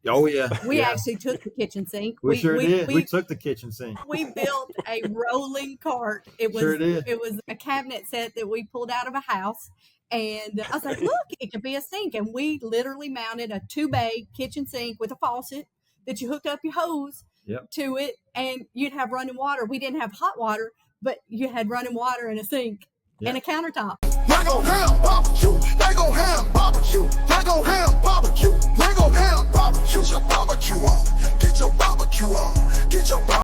Oh yeah, We yeah. actually took the kitchen sink. We sure did. We took the kitchen sink. We built a rolling cart. Sure did. It was a cabinet set that we pulled out of a house. And I was like, look, it could be a sink. And we literally mounted a 2-bay kitchen sink with a faucet that you hooked up your hose to it, and you'd have running water. We didn't have hot water, but you had running water and a sink and a countertop. They gon' have barbecue. They gon' have barbecue. They gon' have barbecue. They gon' have barbecue. Get your barbecue on. Get your barbecue on. Get your barbecue.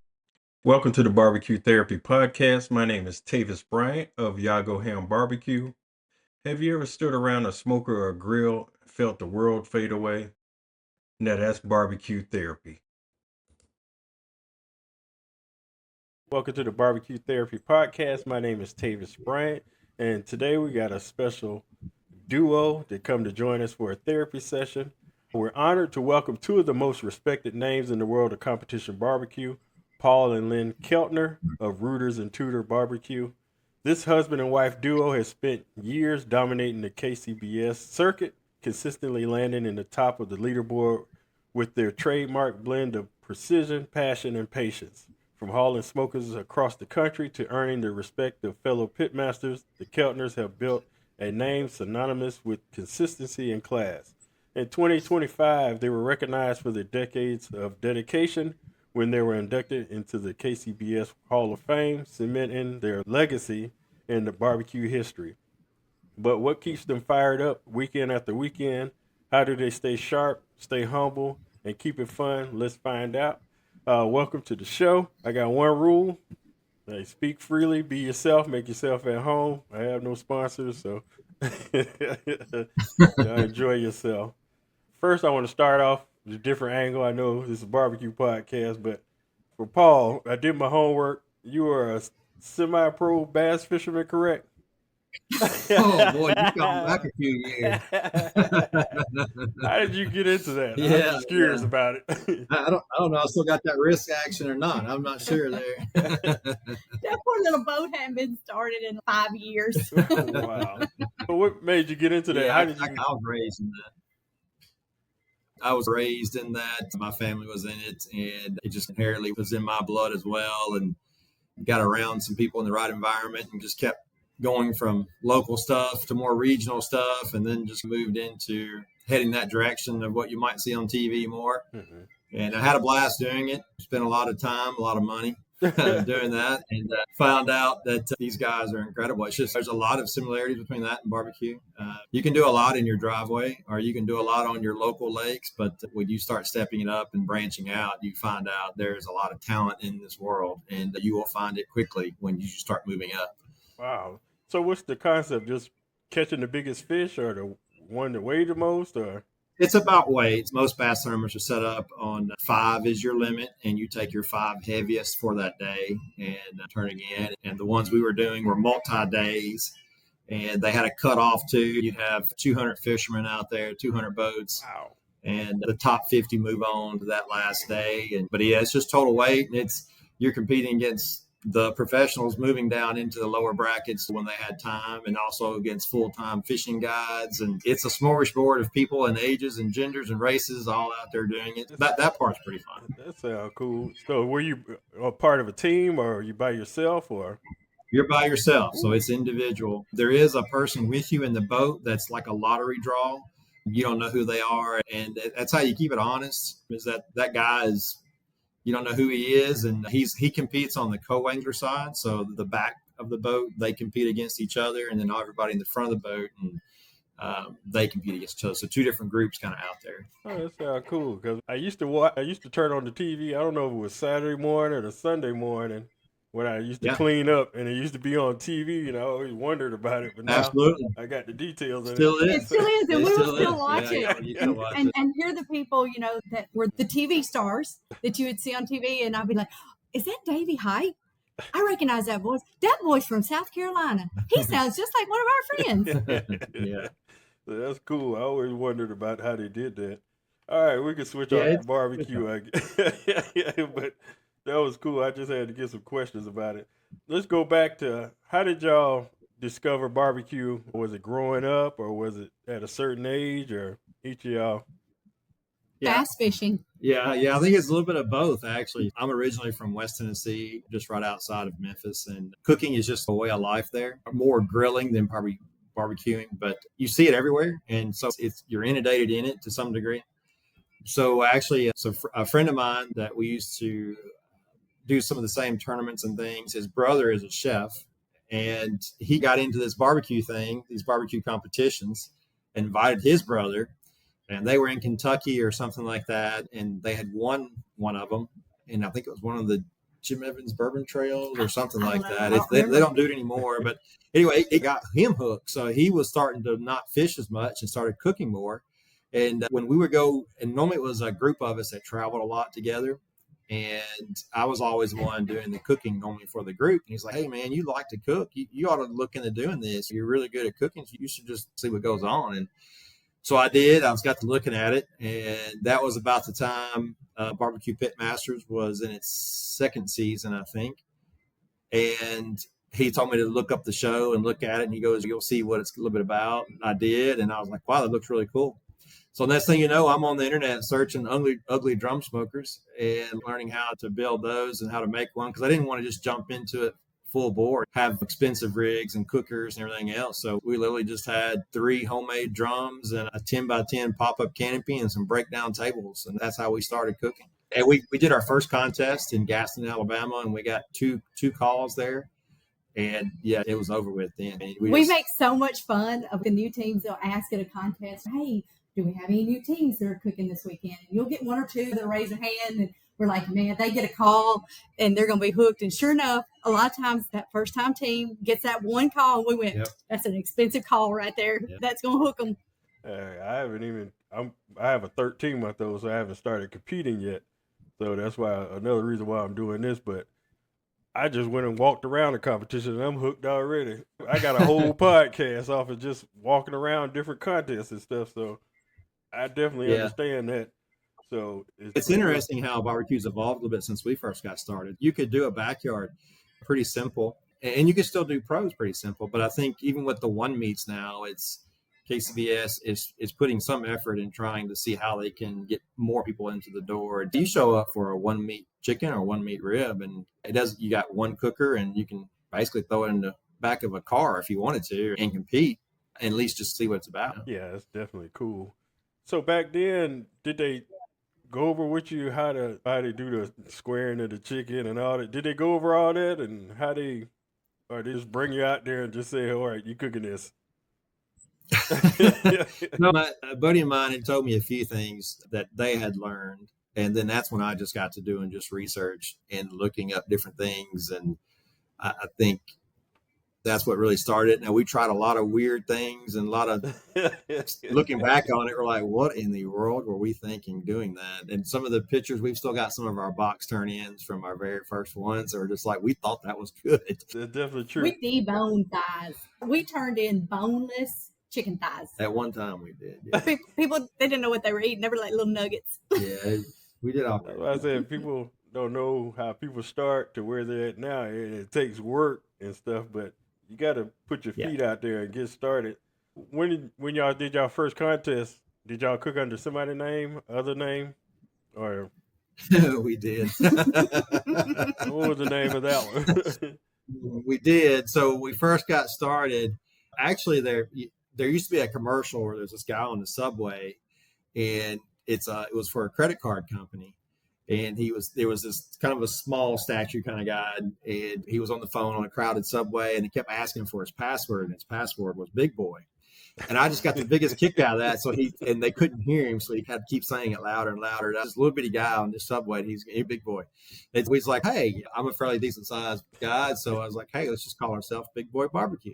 Welcome to the BBQ Therapy podcast. My name is Tavis Bryant of Yago Ham Barbecue. Have you ever stood around a smoker or a grill and felt the world fade away? Now that's BBQ Therapy. Welcome to the BBQ Therapy podcast. My name is Tavis Bryant, and today we got a special duo that come to join us for a therapy session. We're honored to welcome two of the most respected names in the world of competition barbecue, Paul and Lynn Keltner of Rooters-N-Tooters BBQ. This husband and wife duo has spent years dominating the KCBS circuit, consistently landing in the top of the leaderboard with their trademark blend of precision, passion, and patience. From hauling smokers across the country to earning the respect of fellow pitmasters, the Keltners have built a name synonymous with consistency and class. In 2025, they were recognized for their decades of dedication when they were inducted into the KCBS Hall of Fame, cementing their legacy in the barbecue history. But what keeps them fired up weekend after weekend? How do they stay sharp, stay humble, and keep it fun? Let's find out. Welcome to the show. I got one rule. Speak freely, be yourself, make yourself at home. I have no sponsors, so enjoy yourself. First, I want to start off with a different angle. I know this is a barbecue podcast, but for Paul, I did my homework. You are a semi-pro bass fisherman, correct? Oh boy, you gone back a few years. How did you get into that? Yeah, I'm just curious about it. I don't know. I still got that wrist action or not. I'm not sure there. That poor little boat hadn't been started in 5 years. Wow. But what made you get into that? I was raised in that. I was raised in that. My family was in it, and it just inherently was in my blood as well. And got around some people in the right environment and just kept going from local stuff to more regional stuff, and then just moved into heading that direction of what you might see on TV more. Mm-hmm. And I had a blast doing it. Spent a lot of time, a lot of money doing that, and found out that these guys are incredible. It's just there's a lot of similarities between that and barbecue. You can do a lot in your driveway, or you can do a lot on your local lakes, but when you start stepping it up and branching out, you find out there's a lot of talent in this world, and you will find it quickly when you start moving up. Wow. So what's the concept? Just catching the biggest fish, or the one that weighed the most, or? It's about weights. Most bass tournaments are set up on 5 is your limit, and you take your 5 heaviest for that day and turning in. And the ones we were doing were multi-days, and they had a cutoff too. You'd have 200 fishermen out there, 200 boats. Wow. And the top 50 move on to that last day. But yeah, it's just total weight, and you're competing against the professionals moving down into the lower brackets when they had time, and also against full-time fishing guides. And it's a smorgasbord of people and ages and genders and races all out there doing it. That part's pretty fun. That sounds cool. So were you a part of a team, or are you by yourself, or? You're by yourself, so it's individual. There is a person with you in the boat that's like a lottery draw. You don't know who they are, and that's how you keep it honest, is that guy is, you don't know who he is, and he competes on the co-angler side. So the back of the boat, they compete against each other, and then everybody in the front of the boat, and they compete against each other. So 2 different groups kind of out there. Oh, that sounds cool. Because I used to turn on the TV. I don't know if it was Saturday morning or Sunday morning when I used to clean up, and it used to be on TV, and I always wondered about it. But now absolutely, I got the details. It still is, and we will still watch it. And hear the people, that were the TV stars that you would see on TV, and I'd be like, "Is that Davey Height? I recognize that voice. That voice from South Carolina. He sounds just like one of our friends." Yeah, so that's cool. I always wondered about how they did that. All right, we can switch on to barbecue. But that was cool. I just had to get some questions about it. Let's go back to, how did y'all discover barbecue? Was it growing up, or was it at a certain age, or each of y'all? bass fishing? Yeah, I think it's a little bit of both, actually. I'm originally from West Tennessee, just right outside of Memphis, and cooking is just a way of life there. More grilling than probably barbecuing, but you see it everywhere, and so you're inundated in it to some degree. So actually, a friend of mine that we used to do some of the same tournaments and things, his brother is a chef, and he got into this barbecue thing, these barbecue competitions, invited his brother, and they were in Kentucky or something like that, and they had won one of them, and I think it was one of the Jim Evans Bourbon Trails or something like that. They don't do it anymore, but anyway, it got him hooked. So he was starting to not fish as much and started cooking more. And when we would go, and normally it was a group of us that traveled a lot together, and I was always the one doing the cooking normally for the group. And he's like, "Hey man, you like to cook? You ought to look into doing this. You're really good at cooking. So you should just see what goes on." And so I did. I got to looking at it, and that was about the time Barbecue Pit Masters was in its second season, I think. And he told me to look up the show and look at it, and he goes, "You'll see what it's a little bit about." And I did, and I was like, "Wow, that looks really cool." So next thing you know, I'm on the internet searching ugly drum smokers and learning how to build those and how to make one, because I didn't want to just jump into it full bore, have expensive rigs and cookers and everything else. So we literally just had 3 homemade drums and a 10 by 10 pop-up canopy and some breakdown tables. And that's how we started cooking. And we did our first contest in Gaston, Alabama, and we got two calls there. And yeah, it was over with then. We make so much fun of the new teams. They'll ask at a contest, "Hey, do we have any new teams that are cooking this weekend?" And you'll get 1 or 2 that raise their hand, and we're like, man, they get a call and they're going to be hooked. And sure enough, a lot of times that first time team gets that one call, and we went, "That's an expensive call right there. That's going to hook them." I have a 13-month-old, so I haven't started competing yet. So that's why another reason why I'm doing this. But I just went and walked around the competition, and I'm hooked already. I got a whole podcast off of just walking around different contests and stuff. So I definitely understand that. So it's interesting how barbecue's evolved a little bit since we first got started. You could do a backyard pretty simple, and you can still do pros pretty simple. But I think even with the one meats now, it's KCBS is putting some effort in trying to see how they can get more people into the door. Do you show up for a 1 meat chicken or 1 meat rib, and you got one cooker, and you can basically throw it in the back of a car if you wanted to and compete, and at least just see what it's about. Yeah, that's definitely cool. So back then, did they go over with you how to do the squaring of the chicken and all that? Did they go over all that, and or they just bring you out there and just say, "All right, you cooking this"? No, a buddy of mine had told me a few things that they had learned, and then that's when I just got to doing just research and looking up different things, and I think that's what really started. Now, we tried a lot of weird things, and a lot of looking back on it, we're like, what in the world were we thinking doing that? And some of the pictures, we've still got some of our box turn-ins from our very first ones that were just like, we thought that was good. That's definitely true. We deboned thighs. We turned in boneless chicken thighs. At one time we did. Yeah. People, they didn't know what they were eating. They were like little nuggets. Yeah, we did all that. I said people don't know how people start to where they're at now. It takes work and stuff, but you got to put your feet out there and get started. When y'all did y'all first contest, did y'all cook under somebody's name, other name, or? We did. What was the name of that one? We did. So we first got started. Actually, there used to be a commercial where there's this guy on the subway, and it was for a credit card company. And there was this kind of a small stature kind of guy, and he was on the phone on a crowded subway, and he kept asking for his password, and his password was Big Boy. And I just got the biggest kick out of that. So and they couldn't hear him, so he had to keep saying it louder and louder. This little bitty guy on this subway, he's a Big Boy. And he's like, "Hey, I'm a fairly decent sized guy." So I was like, "Hey, let's just call ourselves Big Boy Barbecue."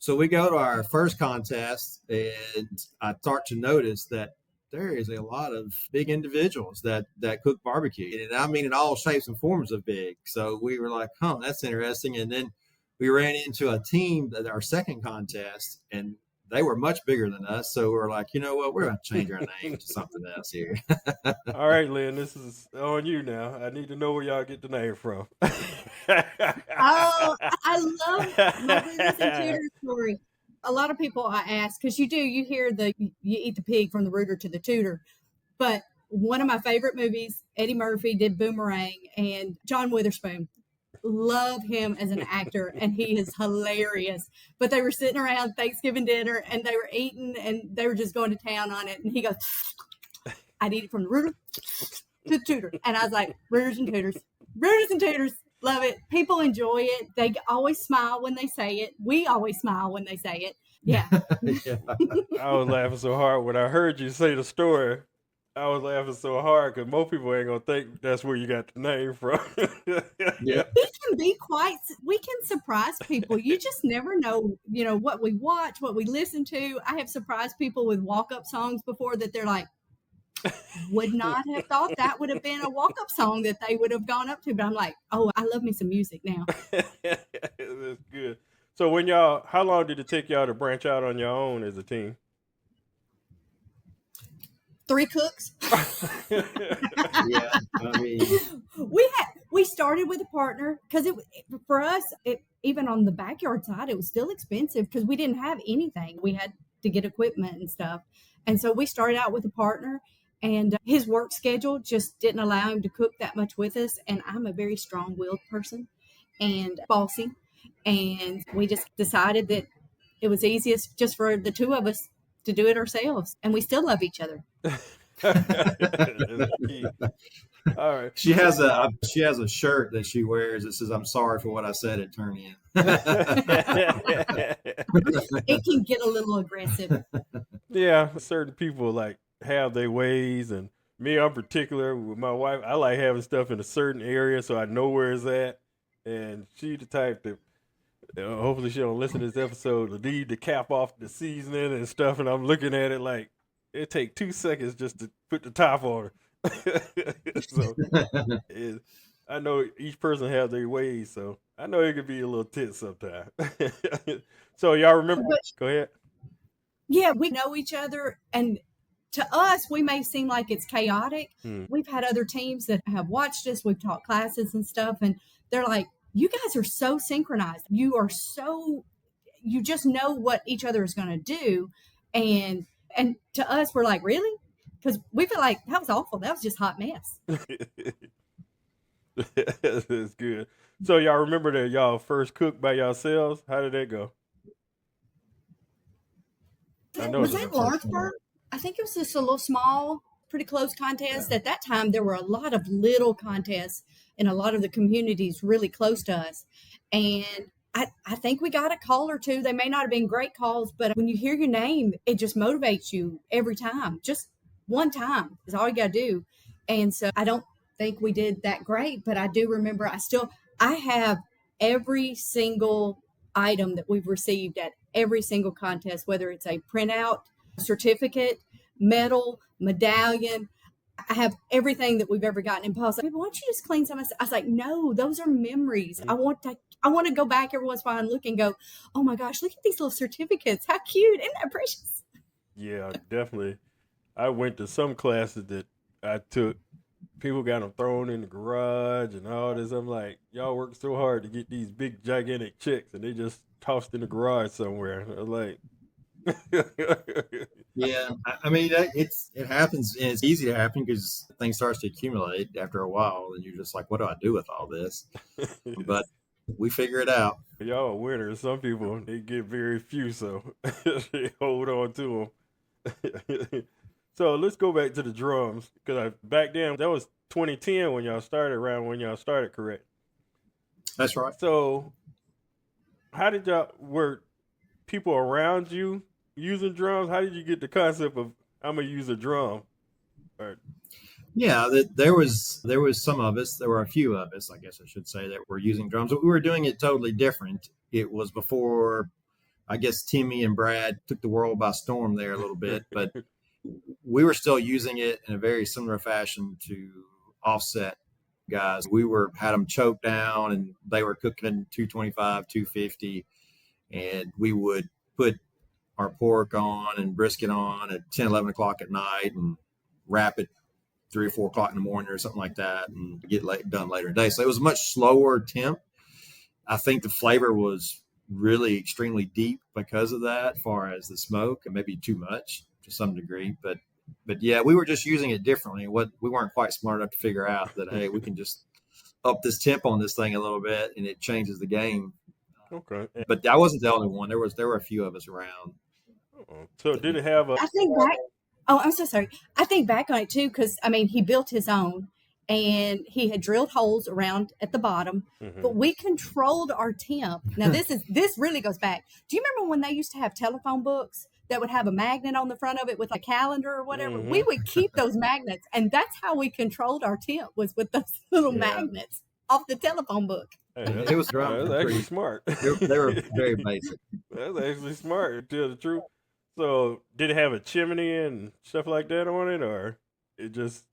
So we go to our first contest, and I start to notice that there is a lot of big individuals that cook barbecue. And I mean, in all shapes and forms of big. So we were like, that's interesting. And then we ran into a team at our second contest, and they were much bigger than us. So we were like, you know what? We're going to change our name to something else here. All right, Lynn, this is on you now. I need to know where y'all get the name from. Oh, I love my Rooters-N-Tooters story. A lot of people I ask, because you hear you eat the pig from the rooter to the tooter, but one of my favorite movies, Eddie Murphy did Boomerang, and John Witherspoon. Love him as an actor, and he is hilarious. But they were sitting around Thanksgiving dinner, and they were eating, and they were just going to town on it. And he goes, "I'd eat it from the rooter to the tutor." And I was like, Rooters-N-Tooters. Rooters-N-Tooters. Love it. People enjoy it. They always smile when they say it. We always smile when they say it. Yeah. Yeah. I was laughing so hard when I heard you say the story. I was laughing so hard because most people ain't gonna think that's where you got the name from. Yeah. We can be we can surprise people. You just never know, what we watch, what we listen to. I have surprised people with walk-up songs before that they're like, would not have thought that would have been a walk-up song that they would have gone up to. But I'm like, oh, I love me some music now. That's good. So how long did it take y'all to branch out on your own as a team? 3 cooks. Yeah. I mean, we started with a partner because for us, even on the backyard side, it was still expensive because we didn't have anything. We had to get equipment and stuff. And so we started out with a partner, and his work schedule just didn't allow him to cook that much with us. And I'm a very strong-willed person and bossy. And we just decided that it was easiest just for the two of us to do it ourselves. And we still love each other. All right. she has a shirt that she wears that says, "I'm sorry for what I said at turn in." It can get a little aggressive. Yeah, certain people like have their ways, and me, I'm particular with my wife. I like having stuff in a certain area so I know where it's at, and she the type that hopefully she don't listen to this episode to need to cap off the seasoning and stuff, and I'm looking at it like it take 2 seconds just to put the top on her. So I know each person has their ways, so I know it could be a little tense sometimes. So y'all remember? Go ahead. Yeah, we know each other, and to us, we may seem like it's chaotic. We've had other teams that have watched us. We've taught classes and stuff, and they're like, "You guys are so synchronized. You just know what each other is going to do," and to us, we're like, "Really?" Because we feel like that was awful. That was just hot mess. That's good. So y'all remember that y'all first cooked by yourselves? How did that go? Was that Lawrenceburg? I think it was just a little small, pretty close contest. At that time, there were a lot of little contests in a lot of the communities really close to us. And I think we got a call or two. They may not have been great calls, but when you hear your name, it just motivates you every time. Just one time is all you got to do. And so I don't think we did that great, but I do remember I have every single item that we've received at every single contest, whether it's a printout, certificate, medal, medallion. I have everything that we've ever gotten. And Paul's like, "Why don't you just clean some of this?" I was like, "No, those are memories. I want to go back every once in a while and look and go, oh my gosh, look at these little certificates. How cute. Isn't that precious?" Yeah, definitely. I went to some classes that I took. People got them thrown in the garage and all this. I'm like, y'all work so hard to get these big, gigantic checks, and they just tossed in the garage somewhere. I was like, yeah. I mean, it happens, and it's easy to happen because things starts to accumulate after a while, and you're just like, what do I do with all this? But we figure it out. Y'all are winners. Some people, they get very few, so they hold on to them. So let's go back to the drums, because back then, that was 2010 when y'all started, correct? That's right. So how did were people around you using drums? How did you get the concept of, I'm going to use a drum? Yeah, there was some of us. There were a few of us, I guess I should say, that were using drums. But we were doing it totally different. It was before, I guess, Timmy and Brad took the world by storm there a little bit. But we were still using it in a very similar fashion to Offset guys. We had them choked down, and they were cooking 225, 250, and we would put our pork on and brisket on at 10, 11 o'clock at night and wrap it 3 or 4 o'clock in the morning or something like that, and get done later in the day. So it was a much slower temp. I think the flavor was really extremely deep because of that, as far as the smoke, and maybe too much to some degree. But But yeah, we were just using it differently. What we weren't quite smart enough to figure out that, hey, we can just up this temp on this thing a little bit and it changes the game. Okay. But I wasn't the only one. There were a few of us around. So did it have a? I think back. Oh, I'm so sorry. I think back on it too because I mean he built his own, and he had drilled holes around at the bottom. But we controlled our temp. Now this really goes back. Do you remember when they used to have telephone books that would have a magnet on the front of it with a calendar or whatever? We would keep those magnets, and that's how we controlled our temp was with those little magnets off the telephone book. Hey, It was that's actually smart. They were very basic. That's actually smart, to tell the truth. So, did it have a chimney and stuff like that on it, or it just?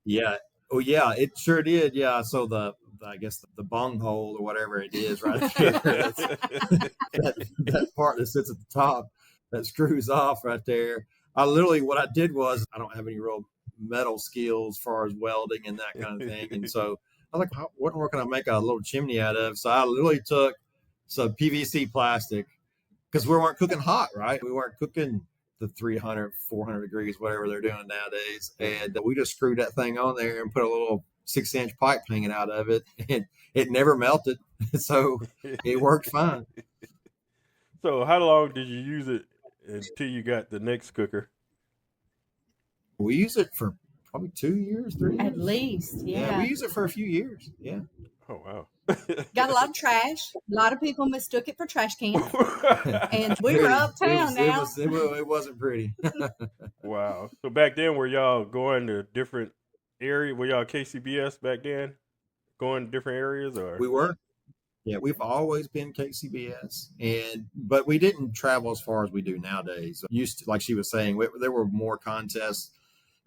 Yeah. Oh, yeah. It sure did. Yeah. So I guess the bung hole or whatever it is right there, that part that sits at the top that screws off right there. What I did was I don't have any real metal skills as far as welding and that kind of thing, and so I was like, what can I make a little chimney out of? So I literally took some PVC plastic. Because we weren't cooking hot, right? We weren't cooking the 300, 400 degrees, whatever they're doing nowadays. And we just screwed that thing on there and put a little 6-inch pipe hanging out of it. And it never melted. So it worked fine. So how long did you use it until you got the next cooker? We used it for probably 2 years, 3 years. At least, yeah. We used it for a few years. Yeah. Oh, wow. Got a lot of trash. A lot of people mistook it for trash cans. And we were uptown now. It wasn't pretty. Wow. So back then, were y'all going to different areas? Were y'all KCBS back then? Going to different areas, or? We were. Yeah, we've always been KCBS, but we didn't travel as far as we do nowadays. Used to, like she was saying, there were more contests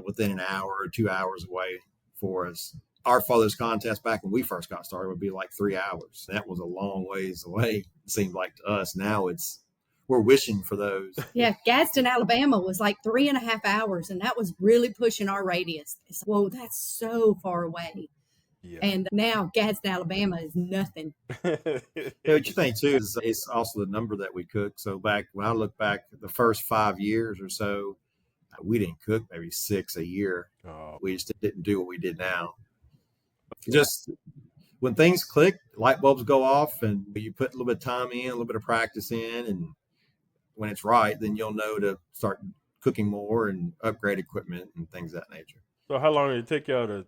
within an hour or 2 hours away for us. Our farthest contest back when we first got started would be like 3 hours. That was a long ways away, it seemed like to us. Now we're wishing for those. Yeah, Gadsden, Alabama was like 3.5 hours, and that was really pushing our radius. Whoa, that's so far away. Yeah. And now Gadsden, Alabama is nothing. What you think too is it's also the number that we cook. So when I look back at the first 5 years or so, we didn't cook maybe 6 a year. Oh. We just didn't do what we did now. Just when things click, light bulbs go off, and you put a little bit of time in, a little bit of practice in, and when it's right, then you'll know to start cooking more and upgrade equipment and things of that nature. So how long did it take y'all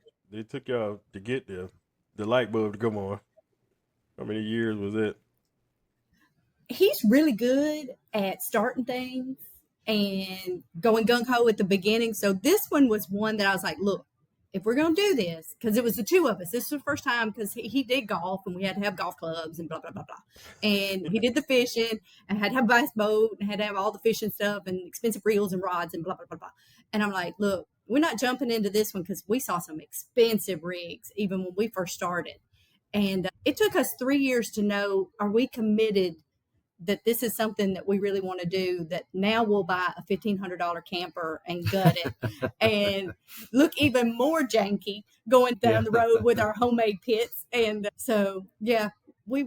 to get the light bulb to come on? How many years was it? He's really good at starting things and going gung-ho at the beginning. So this one was one that I was like, look, if we're going to do this, because it was the two of us, this was the first time because he did golf and we had to have golf clubs and blah, blah, blah, blah. And he did the fishing and had to have a bass boat and had to have all the fishing stuff and expensive reels and rods and blah, blah, blah, blah. And I'm like, look, we're not jumping into this one because we saw some expensive rigs even when we first started. And it took us 3 years to know, are we committed that this is something that we really want to do, that now we'll buy a $1,500 camper and gut it and look even more janky going down the road with our homemade pits. And so, yeah, we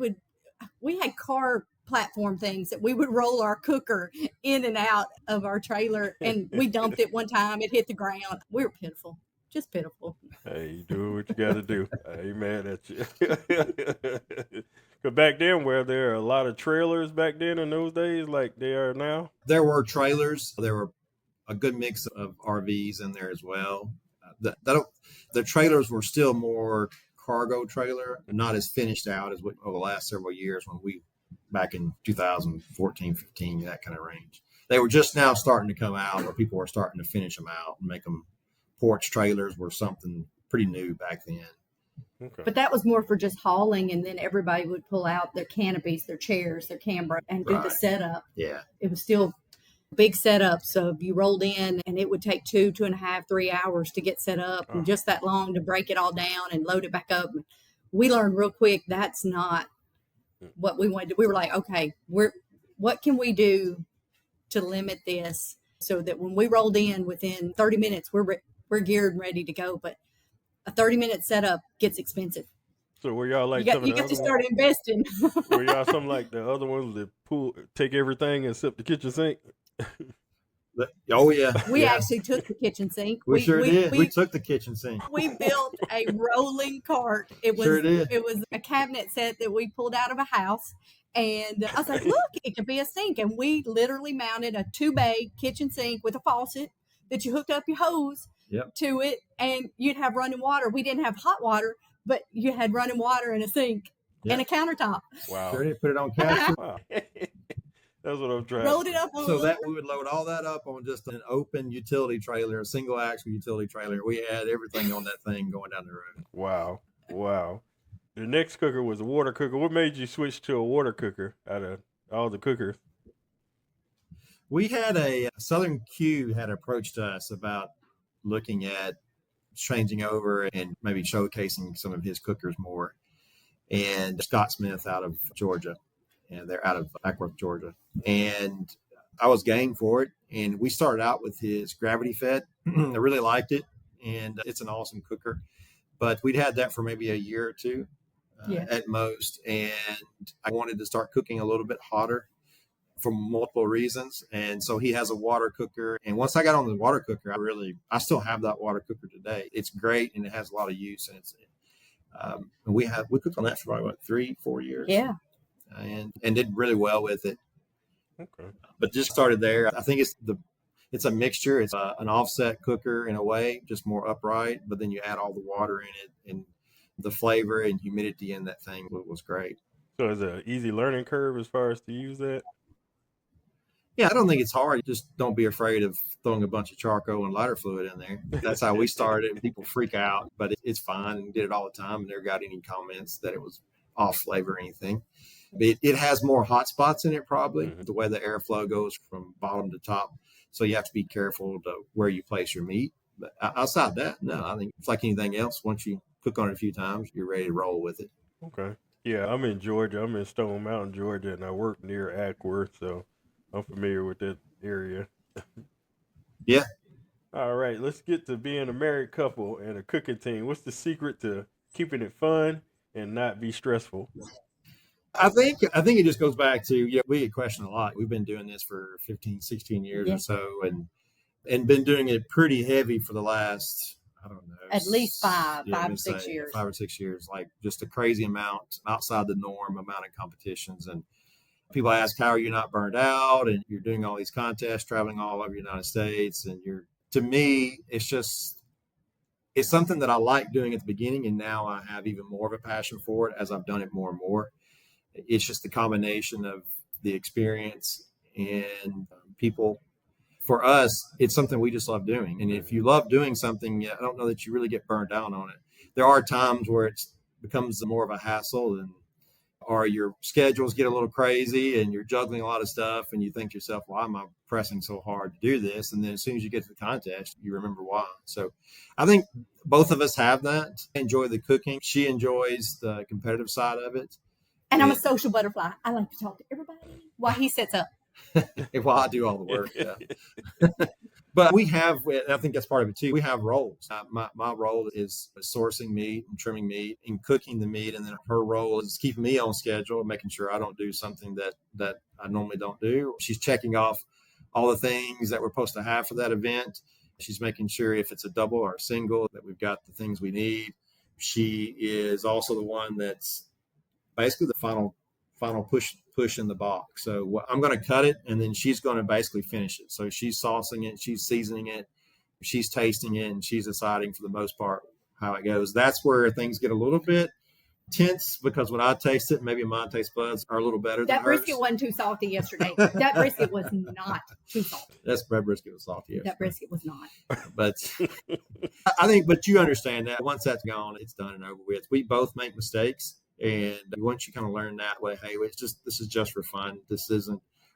had car platform things that we would roll our cooker in and out of our trailer, and we dumped it one time, it hit the ground. We were pitiful. Just pitiful. Hey, you do what you got to do. I ain't mad at you. Because back then, were there a lot of trailers back then in those days like they are now? There were trailers. There were a good mix of RVs in there as well. The trailers were still more cargo trailer, not as finished out as over the last several years back in 2014, 15, that kind of range. They were just now starting to come out, or people were starting to finish them out and make them. Porch trailers were something pretty new back then. Okay. But that was more for just hauling, and then everybody would pull out their canopies, their chairs, their camera, and do the setup. Yeah. It was still big setup. So you rolled in, and it would take 2.5, 3 hours to get set up, and just that long to break it all down and load it back up. We learned real quick that's not what we wanted to. We were like, okay, what can we do to limit this so that when we rolled in within 30 minutes, we're geared and ready to go, but a 30-minute setup gets expensive. So were y'all like you got to start investing? Were y'all something like the other ones that take everything except the kitchen sink? Oh yeah, We yeah. actually took the kitchen sink. We sure did. We took the kitchen sink. We built a rolling cart. Sure did. It was a cabinet set that we pulled out of a house. And I was like, look, it could be a sink. And we literally mounted a 2-bay kitchen sink with a faucet that you hooked up your hose to it, and you'd have running water. We didn't have hot water, but you had running water in a sink and a countertop. Wow. Sure did. Put it on casters. Wow. That's what I'm trying. Rolled it up on so that we would load all that up on just an open utility trailer, a single axle utility trailer. We had everything on that thing going down the road. Wow. Wow. The next cooker was a water cooker. What made you switch to a water cooker out of all the cookers? We had Southern Q had approached us about looking at changing over and maybe showcasing some of his cookers more. And Scott Smith out of Georgia, and they're out of Ackworth, Georgia. And I was game for it. And we started out with his gravity fed. I really liked it. And it's an awesome cooker. But we'd had that for maybe a year or two at most. And I wanted to start cooking a little bit hotter for multiple reasons. And so he has a water cooker. And once I got on the water cooker, I still have that water cooker today. It's great. And it has a lot of use. And it's, and we cooked on that for probably 3-4 years. Yeah. And did really well with it. Okay. But just started there. I think it's a mixture. It's an offset cooker in a way, just more upright, but then you add all the water in it, and the flavor and humidity in that thing was great. So is it an easy learning curve as far as to use that? Yeah, I don't think it's hard. Just don't be afraid of throwing a bunch of charcoal and lighter fluid in there. That's how we started. People freak out, but it's fine, and did it all the time, and never got any comments that it was off flavor or anything. It has more hot spots in it, probably, the way the airflow goes from bottom to top. So you have to be careful to where you place your meat. But outside that, no, I think it's like anything else. Once you cook on it a few times, you're ready to roll with it. Okay. Yeah, I'm in Georgia. I'm in Stone Mountain, Georgia, and I work near Ackworth, so I'm familiar with that area. Yeah. All right, let's get to being a married couple and a cooking team. What's the secret to keeping it fun and not be stressful? I think it just goes back to, we get questioned a lot. We've been doing this for 15, 16 years or so, and been doing it pretty heavy for the last, I don't know, at least 5 or 6 years. 5 or 6 years, like just a crazy amount, outside the norm amount of competitions. And people ask, how are you not burned out? And you're doing all these contests, traveling all over the United States. And to me, it's something that I like doing at the beginning. And now I have even more of a passion for it as I've done it more and more. It's just the combination of the experience and people. For us, it's something we just love doing. And if you love doing something, I don't know that you really get burned out on it. There are times where it becomes more of a hassle, or your schedules get a little crazy and you're juggling a lot of stuff and you think to yourself, why am I pressing so hard to do this? And then as soon as you get to the contest, you remember why. So I think both of us have that. I enjoy the cooking. She enjoys the competitive side of it. And I'm a social butterfly. I like to talk to everybody while he sits up. While I do all the work, yeah. But I think that's part of it too. We have roles. My role is sourcing meat and trimming meat and cooking the meat. And then her role is keeping me on schedule, making sure I don't do something that I normally don't do. She's checking off all the things that we're supposed to have for that event. She's making sure if it's a double or a single that we've got the things we need. She is also the one that's basically the final push in the box. So I'm going to cut it, and then she's going to basically finish it. So she's saucing it, she's seasoning it, she's tasting it, and she's deciding for the most part how it goes. That's where things get a little bit tense, because when I taste it, maybe my taste buds are a little better than hers. That brisket wasn't too salty yesterday. That brisket was not too salty. That brisket was salty yesterday. That brisket was not. But I think, but you understand that once that's gone, it's done and over with. We both make mistakes. And once you kind of learn that way, hey, this is just for fun.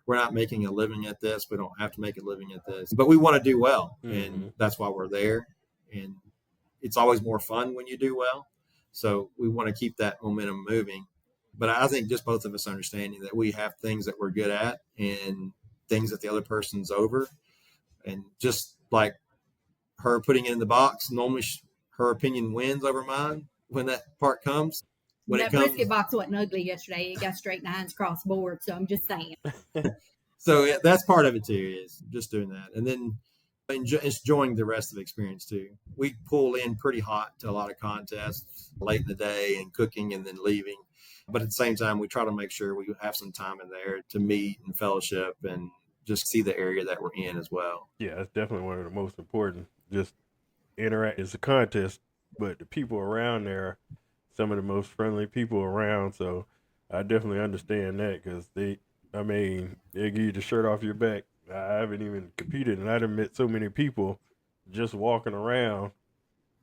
We're not making a living at this. We don't have to make a living at this, but we want to do well. And that's why we're there. And it's always more fun when you do well. So we want to keep that momentum moving. But I think just both of us understanding that we have things that we're good at and things that the other person's over. And just like her putting it in the box, normally her opinion wins over mine when that part comes. When that brisket box wasn't ugly yesterday. It got straight 9s across the board. So I'm just saying. So that's part of it too, is just doing that. And then enjoying the rest of the experience too. We pull in pretty hot to a lot of contests late in the day and cooking and then leaving. But at the same time, we try to make sure we have some time in there to meet and fellowship and just see the area that we're in as well. Yeah, that's definitely one of the most important. Just interact. It's a contest, but the people around there are some of the most friendly people around. So I definitely understand that, because they give you the shirt off your back. I haven't even competed, and I've met so many people just walking around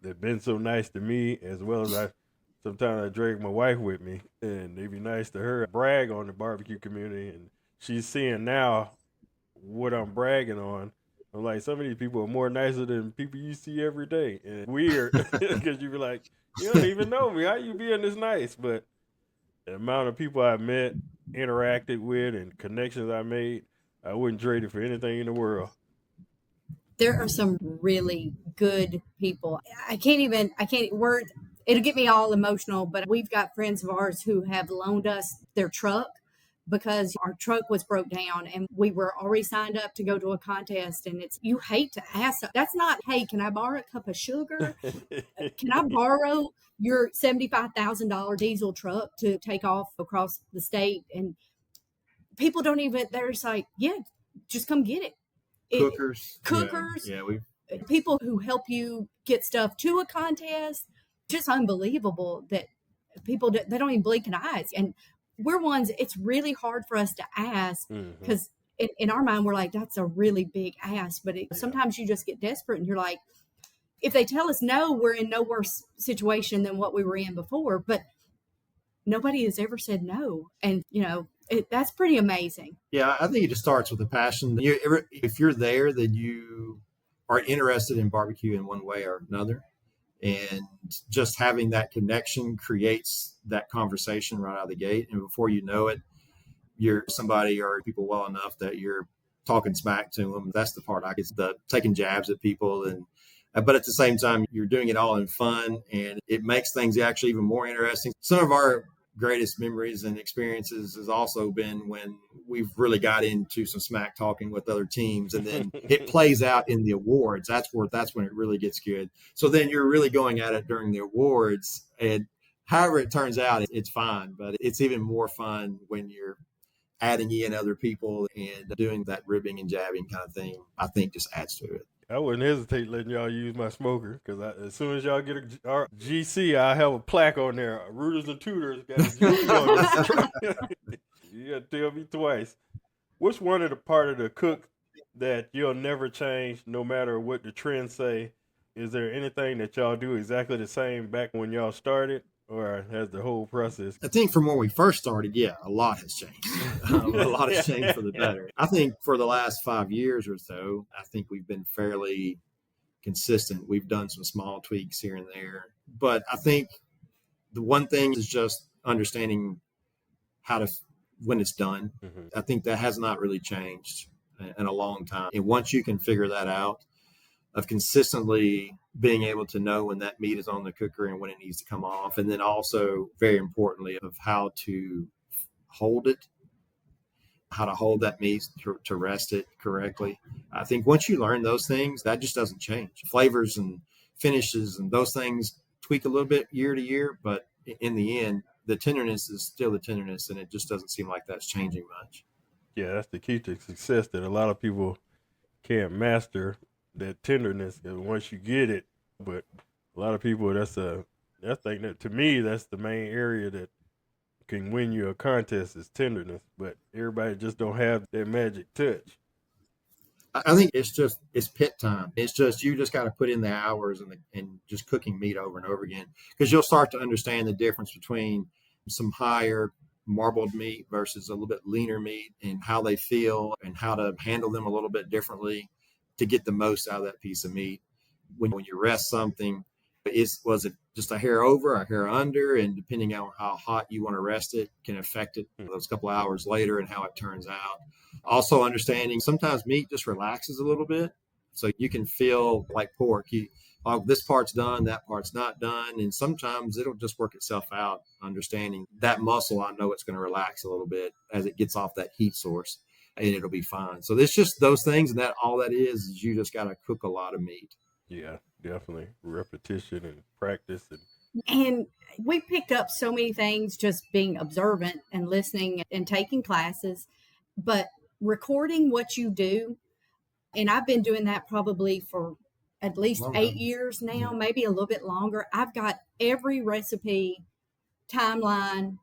that been so nice to me, as well as sometimes I drag my wife with me, and they be nice to her. I brag on the barbecue community, and she's seeing now what I'm bragging on. I'm like, some of these people are more nicer than people you see every day. And weird, because you be like, you don't even know me. How you being this nice? But the amount of people I met, interacted with, and connections I made, I wouldn't trade it for anything in the world. There are some really good people. It'll get me all emotional, but we've got friends of ours who have loaned us their truck because our truck was broke down and we were already signed up to go to a contest. And you hate to ask. That's not, hey, can I borrow a cup of sugar? Can I borrow your $75,000 diesel truck to take off across the state? And people don't even, they're just like, yeah, just come get it. Cookers. Yeah, people who help you get stuff to a contest. Just unbelievable that people, they don't even blink an eye. And we're ones, it's really hard for us to ask, because in our mind, we're like, that's a really big ask. But sometimes you just get desperate and you're like, if they tell us no, we're in no worse situation than what we were in before. But nobody has ever said no. And, that's pretty amazing. Yeah, I think it just starts with a passion. If you're there, then you are interested in barbecue in one way or another. And just having that connection creates that conversation right out of the gate. And before you know it, you're somebody or people well enough that you're talking smack to them. That's the part I guess, the taking jabs at people. But at the same time, you're doing it all in fun, and it makes things actually even more interesting. Some of our greatest memories and experiences has also been when we've really got into some smack talking with other teams, and then it plays out in the awards. That's when it really gets good. So then you're really going at it during the awards, and however it turns out, it's fine. But it's even more fun when you're adding in other people and doing that ribbing and jabbing kind of thing. I think just adds to it. I wouldn't hesitate letting y'all use my smoker, because as soon as y'all get our GC, I have a plaque on there. Rooters-N-Tooters got a GC on it. You got to tell me twice. What's one of the part of the cook that you'll never change, no matter what the trends say? Is there anything that y'all do exactly the same back when y'all started, or has the whole process? I think from when we first started, yeah, a lot has changed. A lot has changed for the better. I think for the last 5 years or so, I think we've been fairly consistent. We've done some small tweaks here and there. But I think the one thing is just understanding when it's done. I think that has not really changed in a long time. And once you can figure that out, of consistently being able to know when that meat is on the cooker and when it needs to come off. And then also, very importantly, of how to hold it, how to hold that meat to rest it correctly. I think once you learn those things, that just doesn't change. Flavors and finishes and those things tweak a little bit year to year, but in the end, the tenderness is still the tenderness, and it just doesn't seem like that's changing much. Yeah, that's the key to success that a lot of people can't master, that tenderness. And once you get it, but a lot of people, to me, that's the main area that can win you a contest is tenderness. But everybody just don't have that magic touch. I think it's pit time. It's just, you just got to put in the hours and just cooking meat over and over again, because you'll start to understand the difference between some higher marbled meat versus a little bit leaner meat, and how they feel and how to handle them a little bit differently to get the most out of that piece of meat. When you rest something, was it just a hair over, a hair under, and depending on how hot you want to rest it can affect it those couple of hours later and how it turns out. Also understanding sometimes meat just relaxes a little bit, so you can feel like pork. This part's done, that part's not done, and sometimes it'll just work itself out. Understanding that muscle, I know it's going to relax a little bit as it gets off that heat source. and it'll be fine. So it's just those things, and that all that is you just got to cook a lot of meat. Yeah, definitely repetition and practice. And we picked up so many things just being observant and listening and taking classes, but recording what you do. And I've been doing that probably for at least 8 years now, maybe a little bit longer. I've got every recipe, timeline,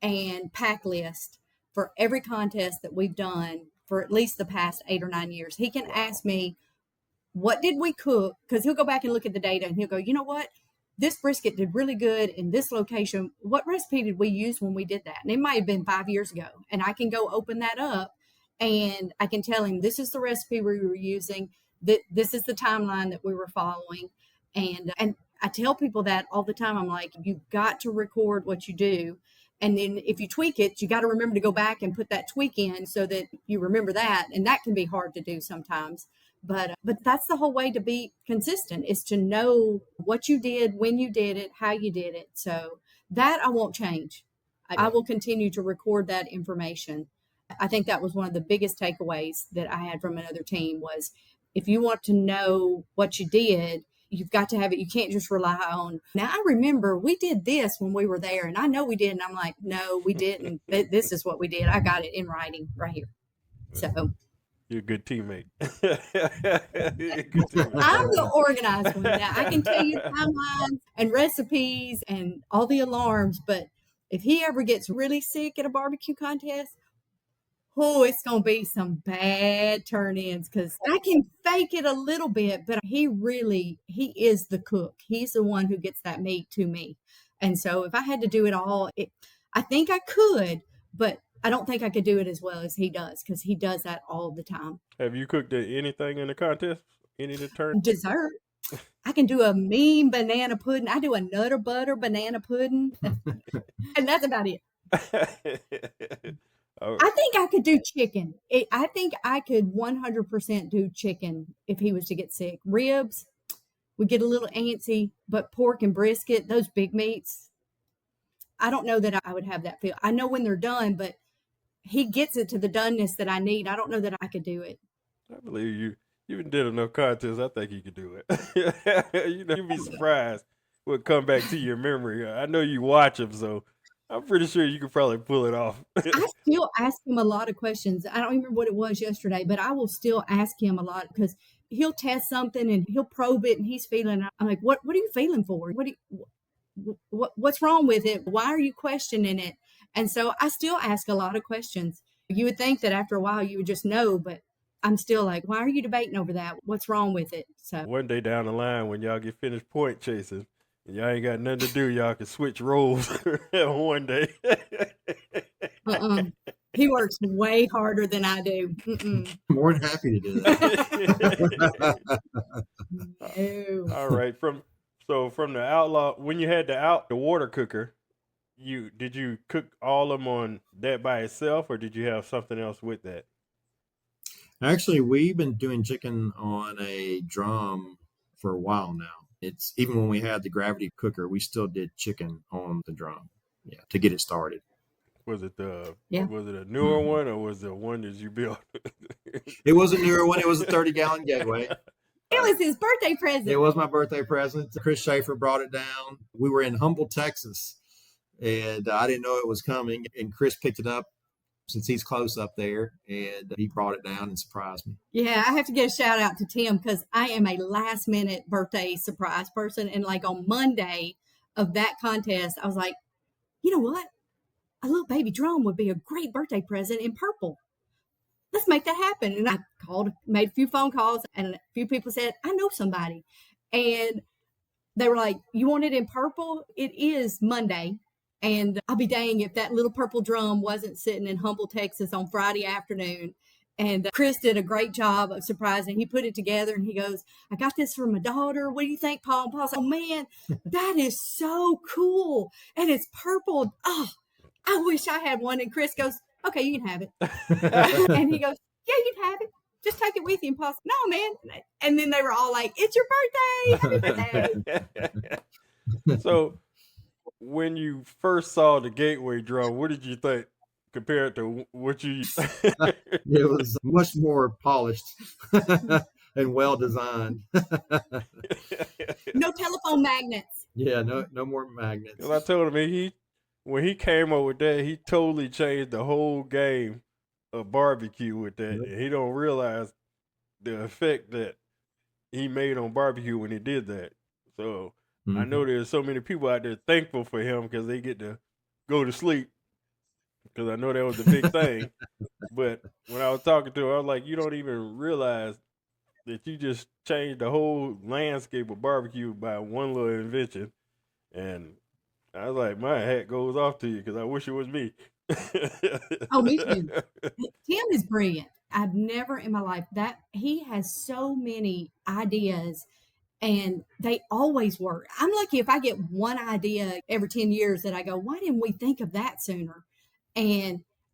and pack list for every contest that we've done for at least the past 8 or 9 years. He can ask me, what did we cook? Because he'll go back and look at the data and he'll go, you know what? This brisket did really good in this location. What recipe did we use when we did that? And it might have been 5 years ago. And I can go open that up and I can tell him, this is the recipe we were using. This is the timeline that we were following. And I tell people that all the time. I'm like, you've got to record what you do. And then if you tweak it, you got to remember to go back and put that tweak in so that you remember that. And that can be hard to do sometimes. But that's the whole way to be consistent, is to know what you did, when you did it, how you did it. So that I won't change. I will continue to record that information. I think that was one of the biggest takeaways that I had from another team was, if you want to know what you did, you've got to have it. You can't just rely on, now I remember we did this when we were there and I know we did. And I'm like, no, we didn't. This is what we did. I got it in writing right here. So you're a good teammate. I'm the organized one. Now I can tell you timelines and recipes and all the alarms, but if he ever gets really sick at a barbecue contest, oh, it's going to be some bad turn-ins, because I can fake it a little bit, but he is the cook. He's the one who gets that meat to me. And so if I had to do it all, I think I could, but I don't think I could do it as well as he does, because he does that all the time. Have you cooked anything in the contest? Any of the turn? Dessert. I can do a mean banana pudding. I do a Nutter Butter banana pudding. And that's about it. I think I could do chicken. I think I could 100% do chicken if he was to get sick. Ribs would get a little antsy, but pork and brisket, those big meats, I don't know that I would have that feel. I know when they're done, but he gets it to the doneness that I need. I don't know that I could do it. I believe you. You even did enough contests. I think you could do it. You'd be surprised what come back to your memory. I know you watch them, so I'm pretty sure you could probably pull it off. I still ask him a lot of questions. I don't remember what it was yesterday, but I will still ask him a lot, because he'll test something and he'll probe it and he's feeling. I'm like, what are you feeling for? What's wrong with it? Why are you questioning it? And so I still ask a lot of questions. You would think that after a while you would just know, but I'm still like, why are you debating over that? What's wrong with it? So one day down the line, when y'all get finished point chasing, and y'all ain't got nothing to do, y'all can switch roles one day. He works way harder than I do. More than happy to do that. No. All right. From the outlaw, when you had the water cooker, did you cook all of them on that by itself, or did you have something else with that? Actually, we've been doing chicken on a drum for a while now. It's even when we had the gravity cooker, we still did chicken on the drum, to get it started. Was it was it a newer one, or was it one that you built? It was a newer one. It was a 30-gallon Gateway. It was his birthday present. It was my birthday present. Chris Schaefer brought it down. We were in Humble, Texas, and I didn't know it was coming. And Chris picked it up, since he's close up there, and he brought it down and surprised me. Yeah, I have to give a shout out to Tim, because I am a last minute birthday surprise person. And like on Monday of that contest, I was like, you know what? A little baby drum would be a great birthday present in purple. Let's make that happen. And I made a few phone calls, and a few people said, I know somebody. And they were like, you want it in purple? It is Monday. And I'll be dang if that little purple drum wasn't sitting in Humble, Texas on Friday afternoon. And Chris did a great job of surprising. He put it together and he goes, I got this from my daughter. What do you think, Paul? And Paul's like, oh, man, that is so cool. And it's purple. Oh, I wish I had one. And Chris goes, okay, you can have it. And he goes, yeah, you can have it. Just take it with you. And Paul's like, no, man. And then they were all like, it's your birthday. Happy birthday. So when you first saw the Gateway drum, what did you think? compared to what you. It was much more polished and well designed. No telephone magnets. Yeah, no more magnets. Because I told him when he came up with that, he totally changed the whole game of barbecue with that. Yep. And he don't realize the effect that he made on barbecue when he did that. So I know there's so many people out there thankful for him because they get to go to sleep. Because I know that was the big thing. But when I was talking to him, I was like, you don't even realize that you just changed the whole landscape of barbecue by one little invention. And I was like, my hat goes off to you because I wish it was me. Oh, me too. Tim is brilliant. I've never in my life that he has so many ideas and they always work. I'm lucky if I get one idea every 10 years that I go, why didn't we think of that sooner?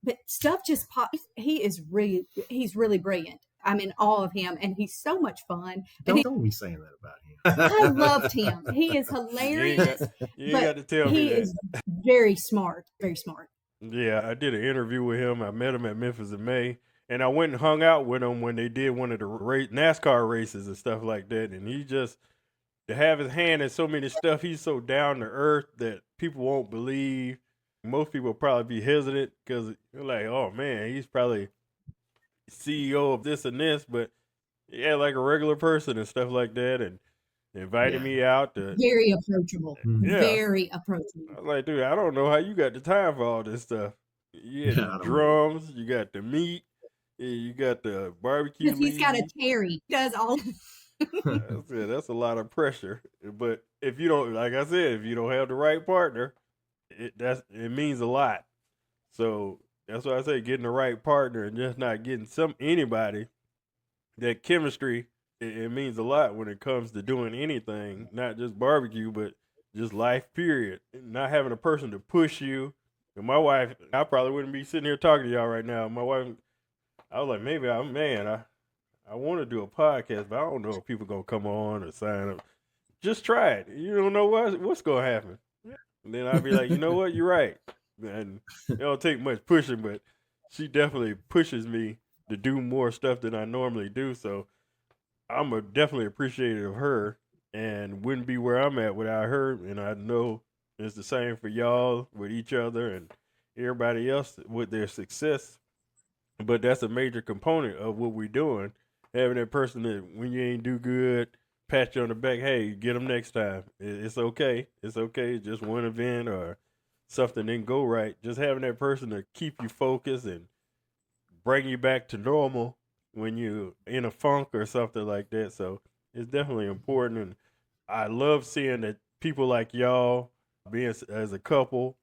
But stuff just pops. He's really brilliant. I'm in awe of him and he's so much fun. Don't be saying that about him. I loved him. He is hilarious. You ain't got to tell me He that. is very smart, very smart. Yeah, I did an interview with him. I met him at Memphis in May, and I went and hung out with him when they did one of the NASCAR races and stuff like that. And he just, to have his hand in so many stuff, he's so down to earth that people won't believe. Most people will probably be hesitant because they're like, oh man, he's probably CEO of this and this, but yeah, like a regular person and stuff like that. And invited me out to very approachable. Very approachable. I was like, dude, I don't know how you got the time for all this stuff. You got the drums, you got the meat, you got the barbecue. He's got a Terry. He does all. That's a lot of pressure. But if you don't, like I said, if you don't have the right partner, it means a lot. So that's why I say getting the right partner and just not getting anybody. That chemistry, it means a lot when it comes to doing anything, not just barbecue, but just life, period. Not having a person to push you. And my wife, I probably wouldn't be sitting here talking to y'all right now. My wife, I was like, maybe I want to do a podcast, but I don't know if people going to come on or sign up. Just try it. You don't know what's going to happen. And then I'd be like, you know what? You're right. And it don't take much pushing, but she definitely pushes me to do more stuff than I normally do. So I'm definitely appreciative of her and wouldn't be where I'm at without her. And I know it's the same for y'all with each other and everybody else with their success. But that's a major component of what we're doing. Having that person that when you ain't do good, pat you on the back, hey, get them next time. It's okay. It's okay. Just one event or something didn't go right. Just having that person to keep you focused and bring you back to normal when you're in a funk or something like that. So it's definitely important. And I love seeing that people like y'all being as a couple,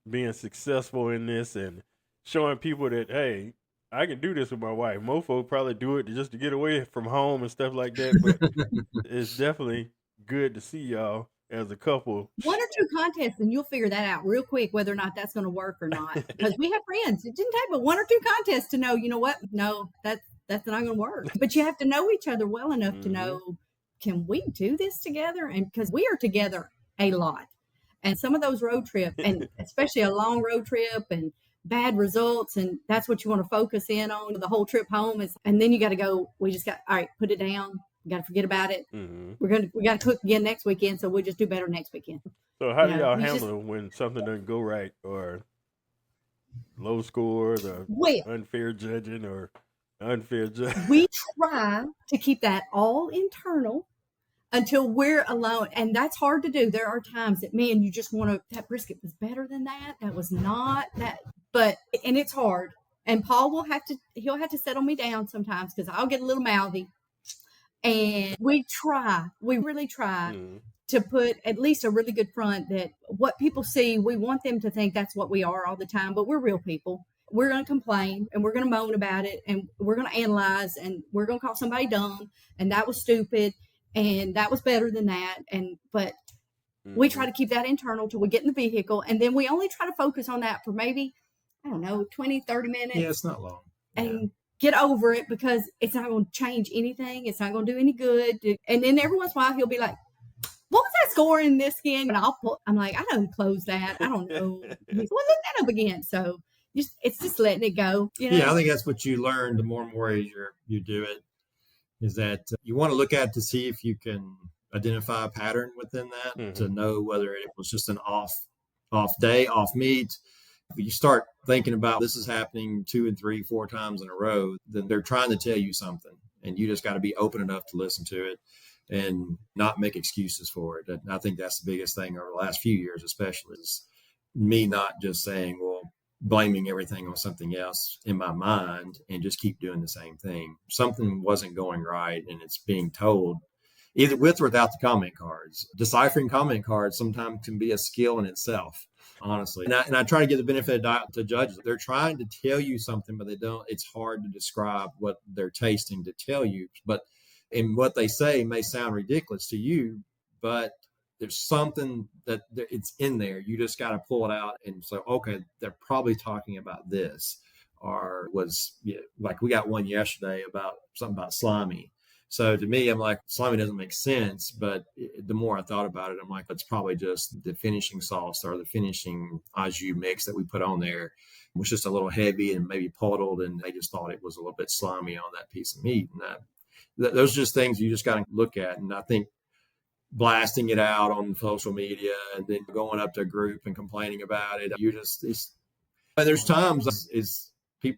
being successful in this and showing people that, hey, I can do this with my wife. Most folks probably do it just to get away from home and stuff like that. But it's definitely good to see y'all as a couple. 1 or 2 contests and you'll figure that out real quick whether or not that's going to work or not. Because we have friends. It didn't take but 1 or 2 contests to know, you know what? No, that's not going to work. But you have to know each other well enough to know, can we do this together? And because we are together a lot. And some of those road trips, and especially a long road trip and bad results, and that's what you want to focus in on the whole trip home is, and then you got to go, all right, put it down. We got to forget about it. We got to cook again next weekend, so we'll just do better next weekend. So how do y'all handle when something doesn't go right or low scores or unfair judging or unfair judging? We try to keep that all internal until we're alone. And that's hard to do. There are times that, man, you just want to, that brisket was better than that. That was not that, and it's hard. And Paul he'll have to settle me down sometimes because I'll get a little mouthy. And we really try to put at least a really good front that what people see, we want them to think that's what we are all the time, but we're real people. We're going to complain and we're going to moan about it and we're going to analyze and we're going to call somebody dumb and that was stupid and that was better than that. But we try to keep that internal till we get in the vehicle. And then we only try to focus on that for maybe, 20, 30 minutes. Yeah, it's not long. And get over it because it's not going to change anything. It's not going to do any good. And then every once in a while he'll be like, what was that score in this game? And I'm like, I don't close that. I don't know. Well, look that up again. So it's just letting it go. Yeah, I think that's what you learn the more and more as you do it, is that you want to look at it to see if you can identify a pattern within that, to know whether it was just an off day, off meet. If you start thinking about this is happening 2 and 3, 4 times in a row, then they're trying to tell you something, and you just got to be open enough to listen to it and not make excuses for it. And I think that's the biggest thing over the last few years, especially, is me not just saying, well, blaming everything on something else in my mind and just keep doing the same thing. Something wasn't going right, and it's being told either with or without the comment cards. Deciphering comment cards sometimes can be a skill in itself, honestly. And I try to give the benefit of doubt to judges. They're trying to tell you something, but they don't. It's hard to describe what they're tasting to tell you. And what they say may sound ridiculous to you, but there's something that it's in there. You just got to pull it out and say, okay, they're probably talking about this. Or like we got one yesterday about something about slimy. So to me, I'm like, slimy doesn't make sense. But the more I thought about it, I'm like, it's probably just the finishing sauce or the finishing au jus mix that we put on there was just a little heavy and maybe puddled, and they just thought it was a little bit slimy on that piece of meat. And those are just things you just got to look at. And I think blasting it out on social media and then going up to a group and complaining about it, and there's times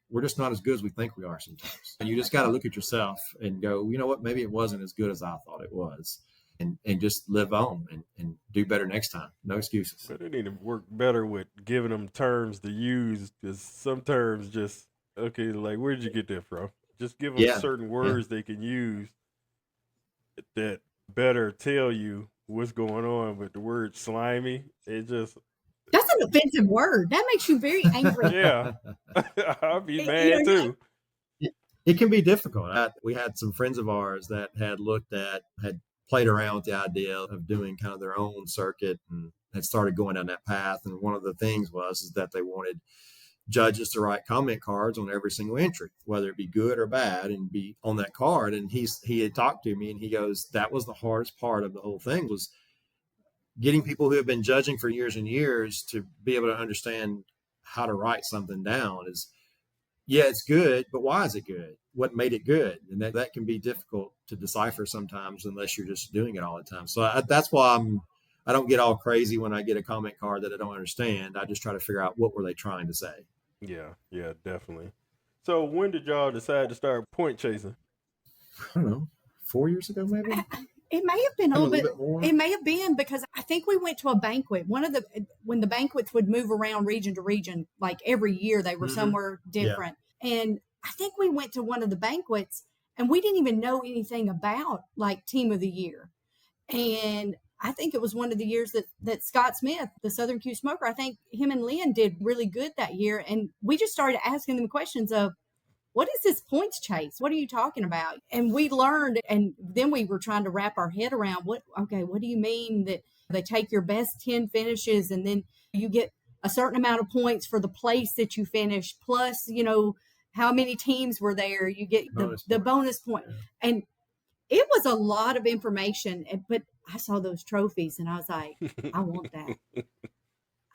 we're just not as good as we think we are sometimes. And you just got to look at yourself and go, you know what, maybe it wasn't as good as I thought it was. And just live on and do better next time. No excuses. But they need to work better with giving them terms to use, because some terms just, okay, like, where'd you get that from? Just give them certain words they can use that better tell you what's going on. But the word slimy, that's an offensive word. That makes you very angry. Yeah. I'll be mad too. It can be difficult. We had some friends of ours that had played around with the idea of doing kind of their own circuit and had started going down that path. And one of the things is that they wanted judges to write comment cards on every single entry, whether it be good or bad, and be on that card. And he had talked to me, and he goes, that was the hardest part of the whole thing, was getting people who have been judging for years and years to be able to understand how to write something down. It's good, but why is it good? What made it good? And that can be difficult to decipher sometimes unless you're just doing it all the time. So that's why I don't get all crazy when I get a comment card that I don't understand. I just try to figure out what were they trying to say. Yeah, definitely. So when did y'all decide to start point chasing? I don't know, 4 years ago, maybe? It may have been a little bit more. It may have been because I think we went to a banquet. When the banquets would move around region to region, like every year they were somewhere different. Yeah. And I think we went to one of the banquets and we didn't even know anything about like team of the year. And I think it was one of the years that Scott Smith, the Southern Q Smoker, I think him and Lynn did really good that year. And we just started asking them questions of, what is this points chase? What are you talking about? And we learned, and then we were trying to wrap our head around what do you mean that they take your best 10 finishes and then you get a certain amount of points for the place that you finish, plus, how many teams were there, you get the bonus point. Yeah. And it was a lot of information, but I saw those trophies and I was like, I want that.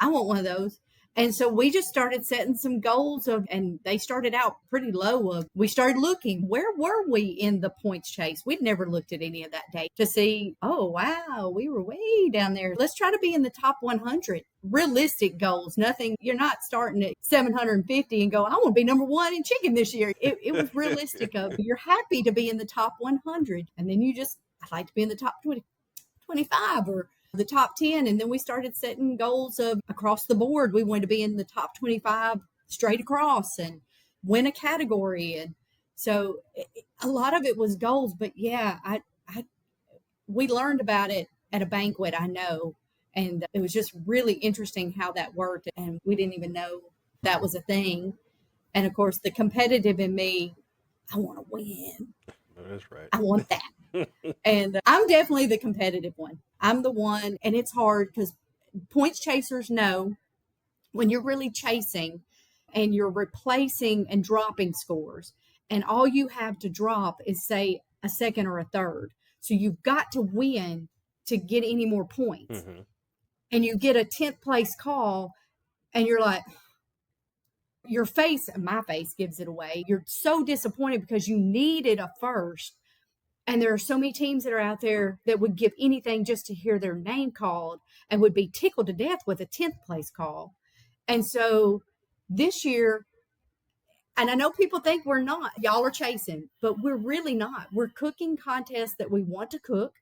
I want one of those. And so we just started setting some goals and they started out pretty low. We started looking, where were we in the points chase? We'd never looked at any of that data to see, oh, wow, we were way down there. Let's try to be in the top 100. Realistic goals, nothing. You're not starting at 750 and go, I want to be number 1 in chicken this year. It was realistic of you're happy to be in the top 100. And then I'd like to be in the top 25 or the top 10. And then we started setting goals of across the board. We wanted to be in the top 25 straight across and win a category. And so a lot of it was goals, but we learned about it at a banquet, I know. And it was just really interesting how that worked. And we didn't even know that was a thing. And of course, the competitive in me, I want to win. That's right. I want that. And I'm definitely the competitive one. I'm the one, and it's hard because points chasers know when you're really chasing and you're replacing and dropping scores, and all you have to drop is, say, a second or a third. So you've got to win to get any more points. Mm-hmm. And you get a 10th place call, and you're like, your face, my face gives it away. You're so disappointed because you needed a first. And there are so many teams that are out there that would give anything just to hear their name called and would be tickled to death with a 10th place call. And so this year, and I know people think we're not, y'all are chasing, but we're really not. We're cooking contests that we want to cook.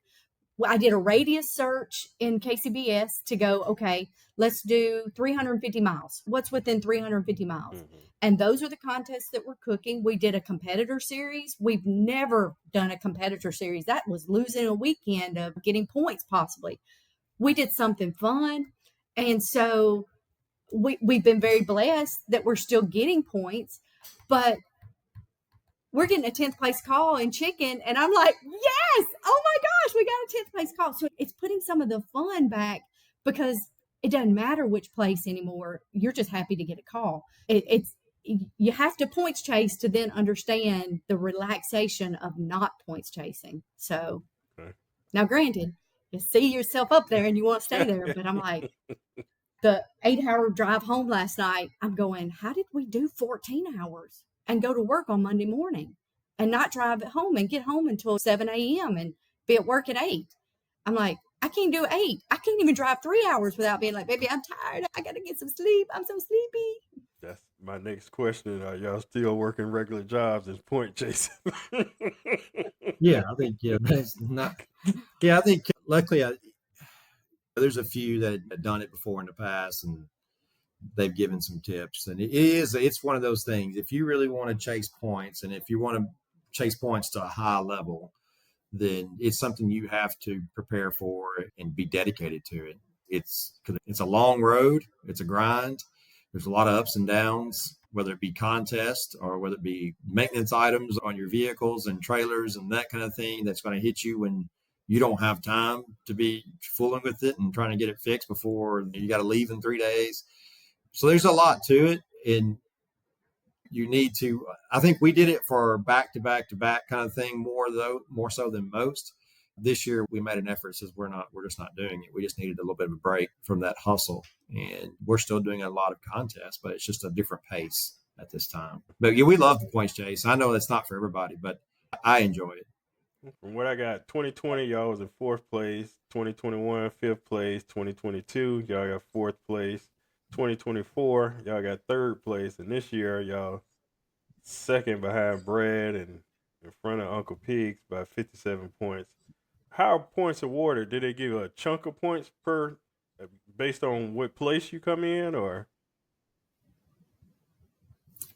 Well, I did a radius search in KCBS to go, okay, let's do 350 miles. What's within 350 miles? Mm-hmm. And those are the contests that we're cooking. We did a competitor series. We've never done a competitor series. That was losing a weekend of getting points possibly. We did something fun. And so we've been very blessed that we're still getting points, but we're getting a 10th place call in chicken. And I'm like, yes, oh my gosh, we got a 10th place call. So it's putting some of the fun back because it doesn't matter which place anymore. You're just happy to get a call. You have to points chase to then understand the relaxation of not points chasing. So Now granted, you see yourself up there and you want to stay there. But I'm like, the 8-hour drive home last night, I'm going, how did we do 14 hours and go to work on Monday morning and not drive at home and get home until 7 a.m. and be at work at 8? I'm like, I can't do 8. I can't even drive 3 hours without being like, baby, I'm tired. I got to get some sleep. I'm so sleepy. That's my next question. Are y'all still working regular jobs as point chasing? Yeah, I think, that's not. Yeah, I think luckily there's a few that have done it before in the past and they've given some tips. And it's one of those things. If you really want to chase points and if you want to chase points to a high level, then it's something you have to prepare for and be dedicated to it. It's a long road. It's a grind. There's a lot of ups and downs, whether it be contests or whether it be maintenance items on your vehicles and trailers and that kind of thing that's going to hit you when you don't have time to be fooling with it and trying to get it fixed before you got to leave in 3 days. So there's a lot to it. And you need to, I think we did it for back to back to back kind of thing more so than most. This year we made an effort, says we're just not doing it. We just needed a little bit of a break from that hustle. And we're still doing a lot of contests, but it's just a different pace at this time. But yeah, we love the points chase. I know that's not for everybody, but I enjoy it. From what I got, 2020, y'all was in 4th place. 2021, 5th place. 2022, y'all got 4th place. 2024, y'all got 3rd place. And this year, y'all 2nd behind Brad and in front of Uncle Pigs by 57 points. How are points awarded? Did they give a chunk of points based on what place you come in, or?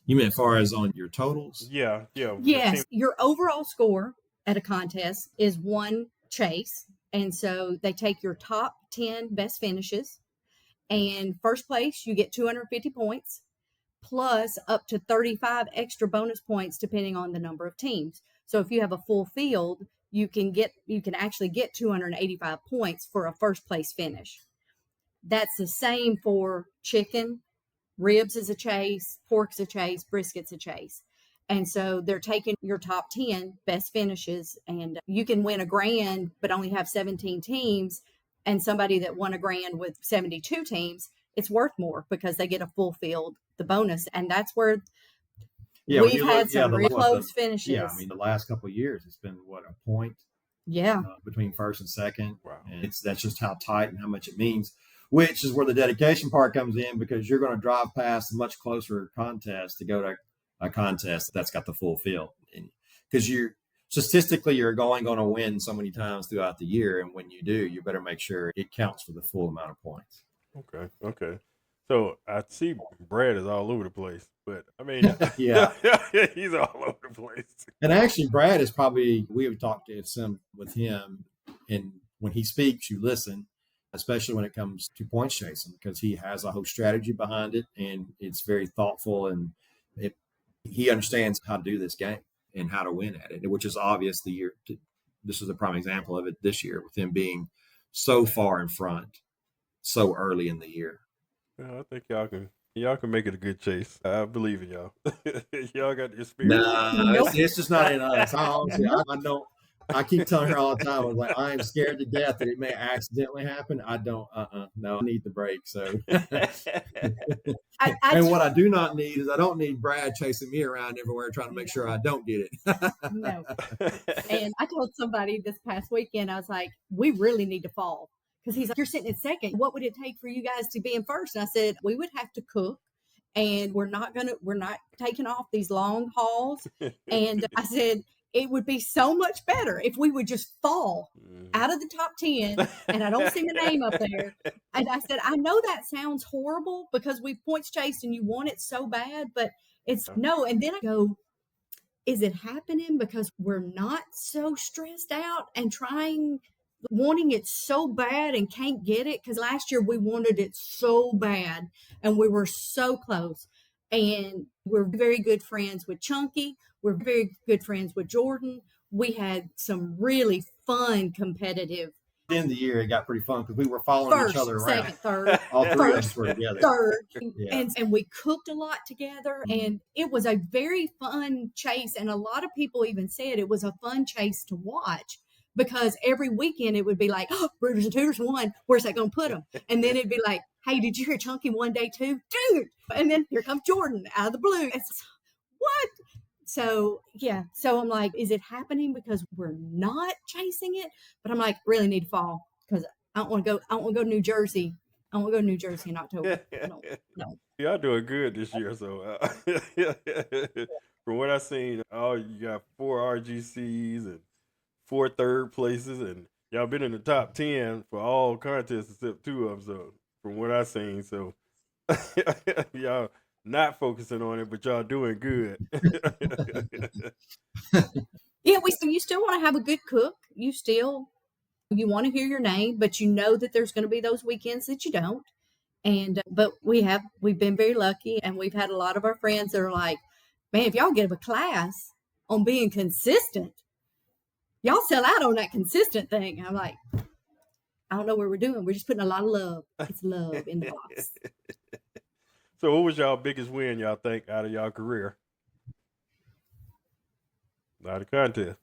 You mean as far as on your totals? Yeah. Yes, your overall score at a contest is one chase. And so they take your top 10 best finishes. And first place, you get 250 points, plus up to 35 extra bonus points depending on the number of teams. So if you have a full field, you can actually get 285 points for a first place finish. That's the same for chicken. Ribs is a chase, pork's a chase, brisket's a chase. And so they're taking your top 10 best finishes, and you can win $1,000 but only have 17 teams. And somebody that won $1,000 with 72 teams, it's worth more because they get a full field, the bonus. And that's where we've had some real close finishes. Yeah, I mean, the last couple of years, it's been a point? Yeah. Between first and second. Wow. And that's just how tight and how much it means, which is where the dedication part comes in, because you're going to drive past a much closer contest to go to a contest that's got the full field. Because statistically, you're going to win so many times throughout the year. And when you do, you better make sure it counts for the full amount of points. Okay. So I see Brad is all over the place, but I mean, yeah, he's all over the place. And actually, Brad is we have talked to some with him, and when he speaks, you listen, especially when it comes to points chasing, because he has a whole strategy behind it, and it's very thoughtful, and he understands how to do this game and how to win at it, which is obvious this is a prime example of it this year with him being so far in front so early in the year. Well, I think y'all can make it a good chase. I believe in y'all. Y'all got the experience. No, it's just not in us. I I keep telling her all the time, I was like, I am scared to death that it may accidentally happen. I don't, no, I need the break. So, and what I do not need is I don't need Brad chasing me around everywhere trying to make sure I don't get it. No. And I told somebody this past weekend, I was like, we really need to fall. Because he's like, you're sitting in second. What would it take for you guys to be in first? And I said, we would have to cook. And we're not taking off these long hauls. And I said, it would be so much better if we would just fall out of the top 10 and I don't see my name up there. And I said, I know that sounds horrible because we points chased and you want it so bad, but it's no. And then I go, is it happening because we're not so stressed out and wanting it so bad and can't get it? Because last year we wanted it so bad and we were so close. And we're very good friends with Chunky. We're very good friends with Jordan. We had some really fun competitive. At the end of the year, it got pretty fun because we were following each other around. Second, third. All three of us were together. Third. Yeah. And we cooked a lot together. And it was a very fun chase. And a lot of people even said it was a fun chase to watch. Because every weekend it would be like, oh, Rooters-N-Tooters won. Where's that going to put them? And then it'd be like, hey, did you hear Chunky one day too? Dude. And then here comes Jordan out of the blue. It's what? So, yeah. So I'm like, is it happening because we're not chasing it? But I'm like, really need to fall because I don't want to go to New Jersey. I don't want to go to New Jersey in October. No. Y'all doing good this year. So from what I've seen, you got 4 RGCs and 4 third places, and y'all been in the top 10 for all contests except 2 of them. So from what I've seen, so y'all not focusing on it, but y'all doing good. Yeah, you still want to have a good cook. You want to hear your name, but you know that there's going to be those weekends that you don't. And but we've been very lucky, and we've had a lot of our friends that are like, man, if y'all give a class on being consistent, y'all sell out on that consistent thing. I'm like, I don't know what we're doing. We're just putting a lot of love. It's love in the box. So what was y'all biggest win, y'all think, out of y'all career? Not a contest.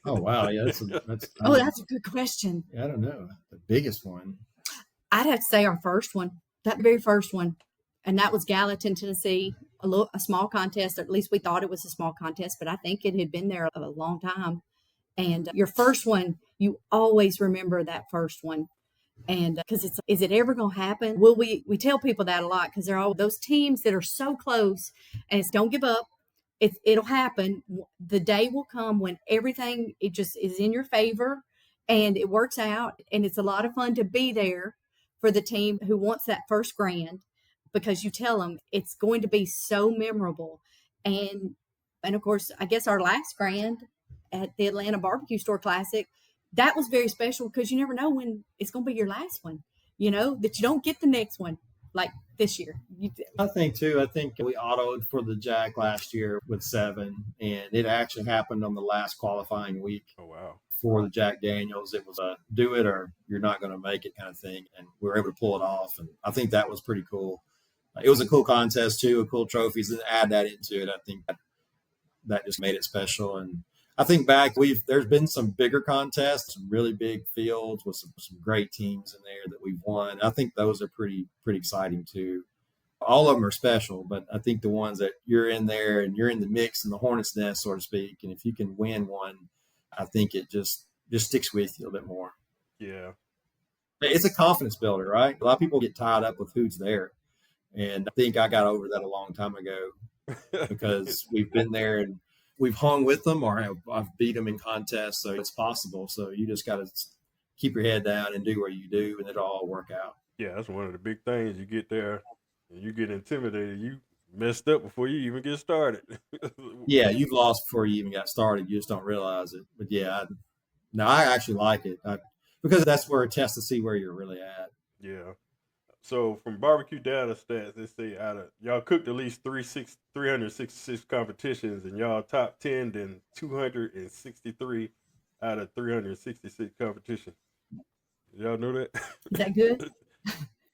Oh, wow. Yeah, that's a good question. I don't know. The biggest one. I'd have to say our first one, that very first one. And that was Gallatin, Tennessee, a small contest, or at least we thought it was a small contest, but I think it had been there a long time. And your first one, you always remember that first one. And because is it ever going to happen? Well, we tell people that a lot because they're all those teams that are so close and it's don't give up. It'll happen. The day will come when everything, it just is in your favor and it works out. And it's a lot of fun to be there for the team who wants that first grand because you tell them it's going to be so memorable. And of course, I guess our last grand at the Atlanta Barbecue Store Classic, that was very special because you never know when it's going to be your last one, that you don't get the next one like this year. I think we autoed for the Jack last year with 7, and it actually happened on the last qualifying week. Oh, wow. For the Jack Daniels. It was a do it or you're not going to make it kind of thing. And we were able to pull it off. And I think that was pretty cool. It was a cool contest too, a cool trophies, and add that into it. I think that just made it special. And I think back, there's been some bigger contests, some really big fields with some great teams in there that we've won. I think those are pretty exciting too. All of them are special, but I think the ones that you're in there and you're in the mix in the hornet's nest, so to speak, and if you can win one, I think it just sticks with you a little bit more. Yeah. It's a confidence builder, right? A lot of people get tied up with who's there. And I think I got over that a long time ago because we've been there and we've hung with them or I've beat them in contests. So it's possible. So you just got to keep your head down and do what you do and it'll all work out. Yeah, that's one of the big things. You get there and you get intimidated. You messed up before you even get started. Yeah, you've lost before you even got started. You just don't realize it. But yeah, I actually like it because that's where it tests to see where you're really at. Yeah. So from barbecue data stats, they say y'all cooked at least 366 competitions and y'all top 10 in 263 out of 366 competitions. Y'all know that? Is that good?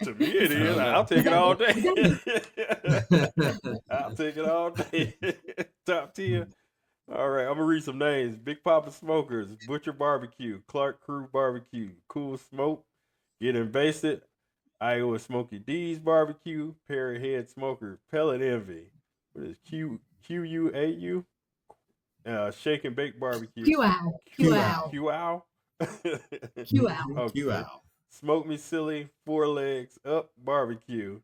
To me, it is. I'll take it all day. I'll take it all day. Top 10. All right, I'm gonna read some names. Big Papa Smokers, Butcher Barbecue, Clark Crew Barbecue, Cool Smoke, Getting Basted, Iowa Smoky D's Barbecue, Perry Head Smoker, Pellet Envy. What is QUAU? Shake and Bake Barbecue. Q out. Q Q out. out. QOW? Q out. Q Okay. out. Smoke Me Silly, Four Legs Up Barbecue.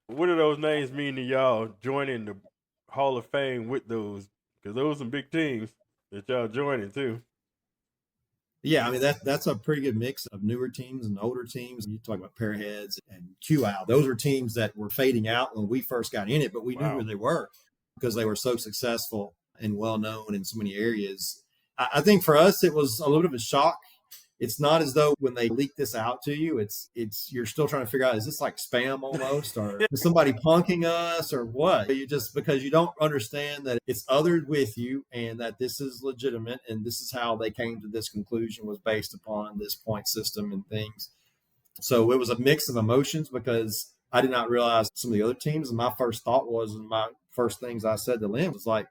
What do those names mean to y'all joining the Hall of Fame with those? Because those are some big teams that y'all joining too. Yeah, I mean that's a pretty good mix of newer teams and older teams. You talk about Pairheads and Q out. Those were teams that were fading out when we first got in it, but we knew who they were because they were so successful and well known in so many areas. I think for us it was a little bit of a shock. It's not as though when they leak this out to you, it's you're still trying to figure out, is this like spam almost, or is somebody punking us or what? You just, because you don't understand that it's othered with you and that this is legitimate and this is how they came to this conclusion was based upon this point system and things. So it was a mix of emotions because I did not realize some of the other teams. And my first thought was, and my first things I said to Lynn was like,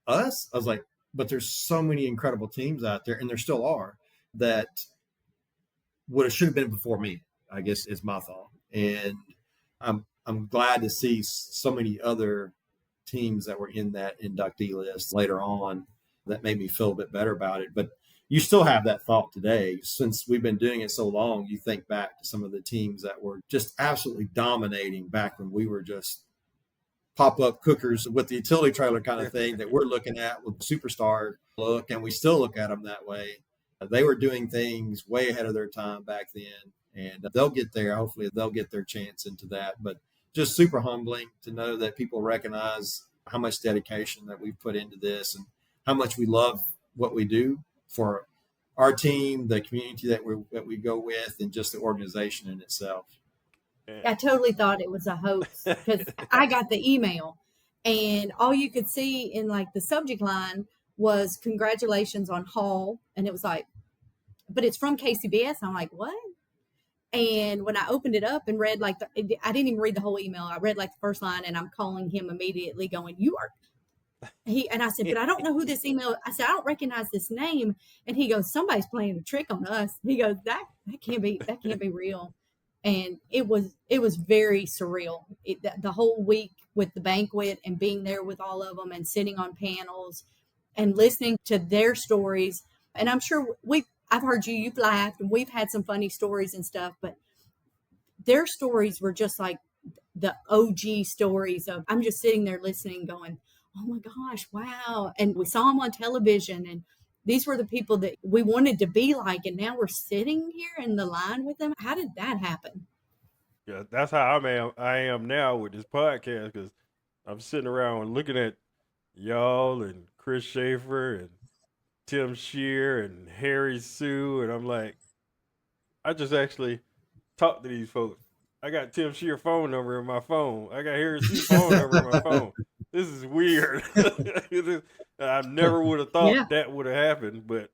us? I was like, but there's so many incredible teams out there, and there still are, that should have been before me, I guess is my thought. And I'm glad to see so many other teams that were in that inductee list later on that made me feel a bit better about it. But you still have that thought today. Since we've been doing it so long, you think back to some of the teams that were just absolutely dominating back when we were just pop-up cookers with the utility trailer kind of thing that we're looking at with superstar look, and we still look at them that way. They were doing things way ahead of their time back then, and they'll get there. Hopefully they'll get their chance into that. But just super humbling to know that people recognize how much dedication that we've put into this and how much we love what we do for our team, the community that we go with, and just the organization in itself. I totally thought it was a hoax because I got the email and all you could see in like the subject line was congratulations on Hall. And it was like, but it's from KCBS. I'm like, what? And when I opened it up and read I didn't even read the whole email. I read like the first line and I'm calling him immediately going, and I said, but I don't know who this email. I said, I don't recognize this name. And he goes, somebody's playing a trick on us. He goes, that can't be real. And it was very surreal. The whole week with the banquet and being there with all of them and sitting on panels and listening to their stories. And I'm sure I've heard you've laughed and we've had some funny stories and stuff, but their stories were just like the OG stories of, I'm just sitting there listening going, oh my gosh, wow. And we saw them on television and these were the people that we wanted to be like, and now we're sitting here in the line with them. How did that happen? Yeah, that's how I am now with this podcast because I'm sitting around looking at y'all and Chris Schaefer and Tim Shear and Harry Sue, and I'm like, I just actually talked to these folks. I got Tim Shear phone number in my phone. I got Harry Sue phone number in my phone. This is weird. I never would have thought that would have happened, but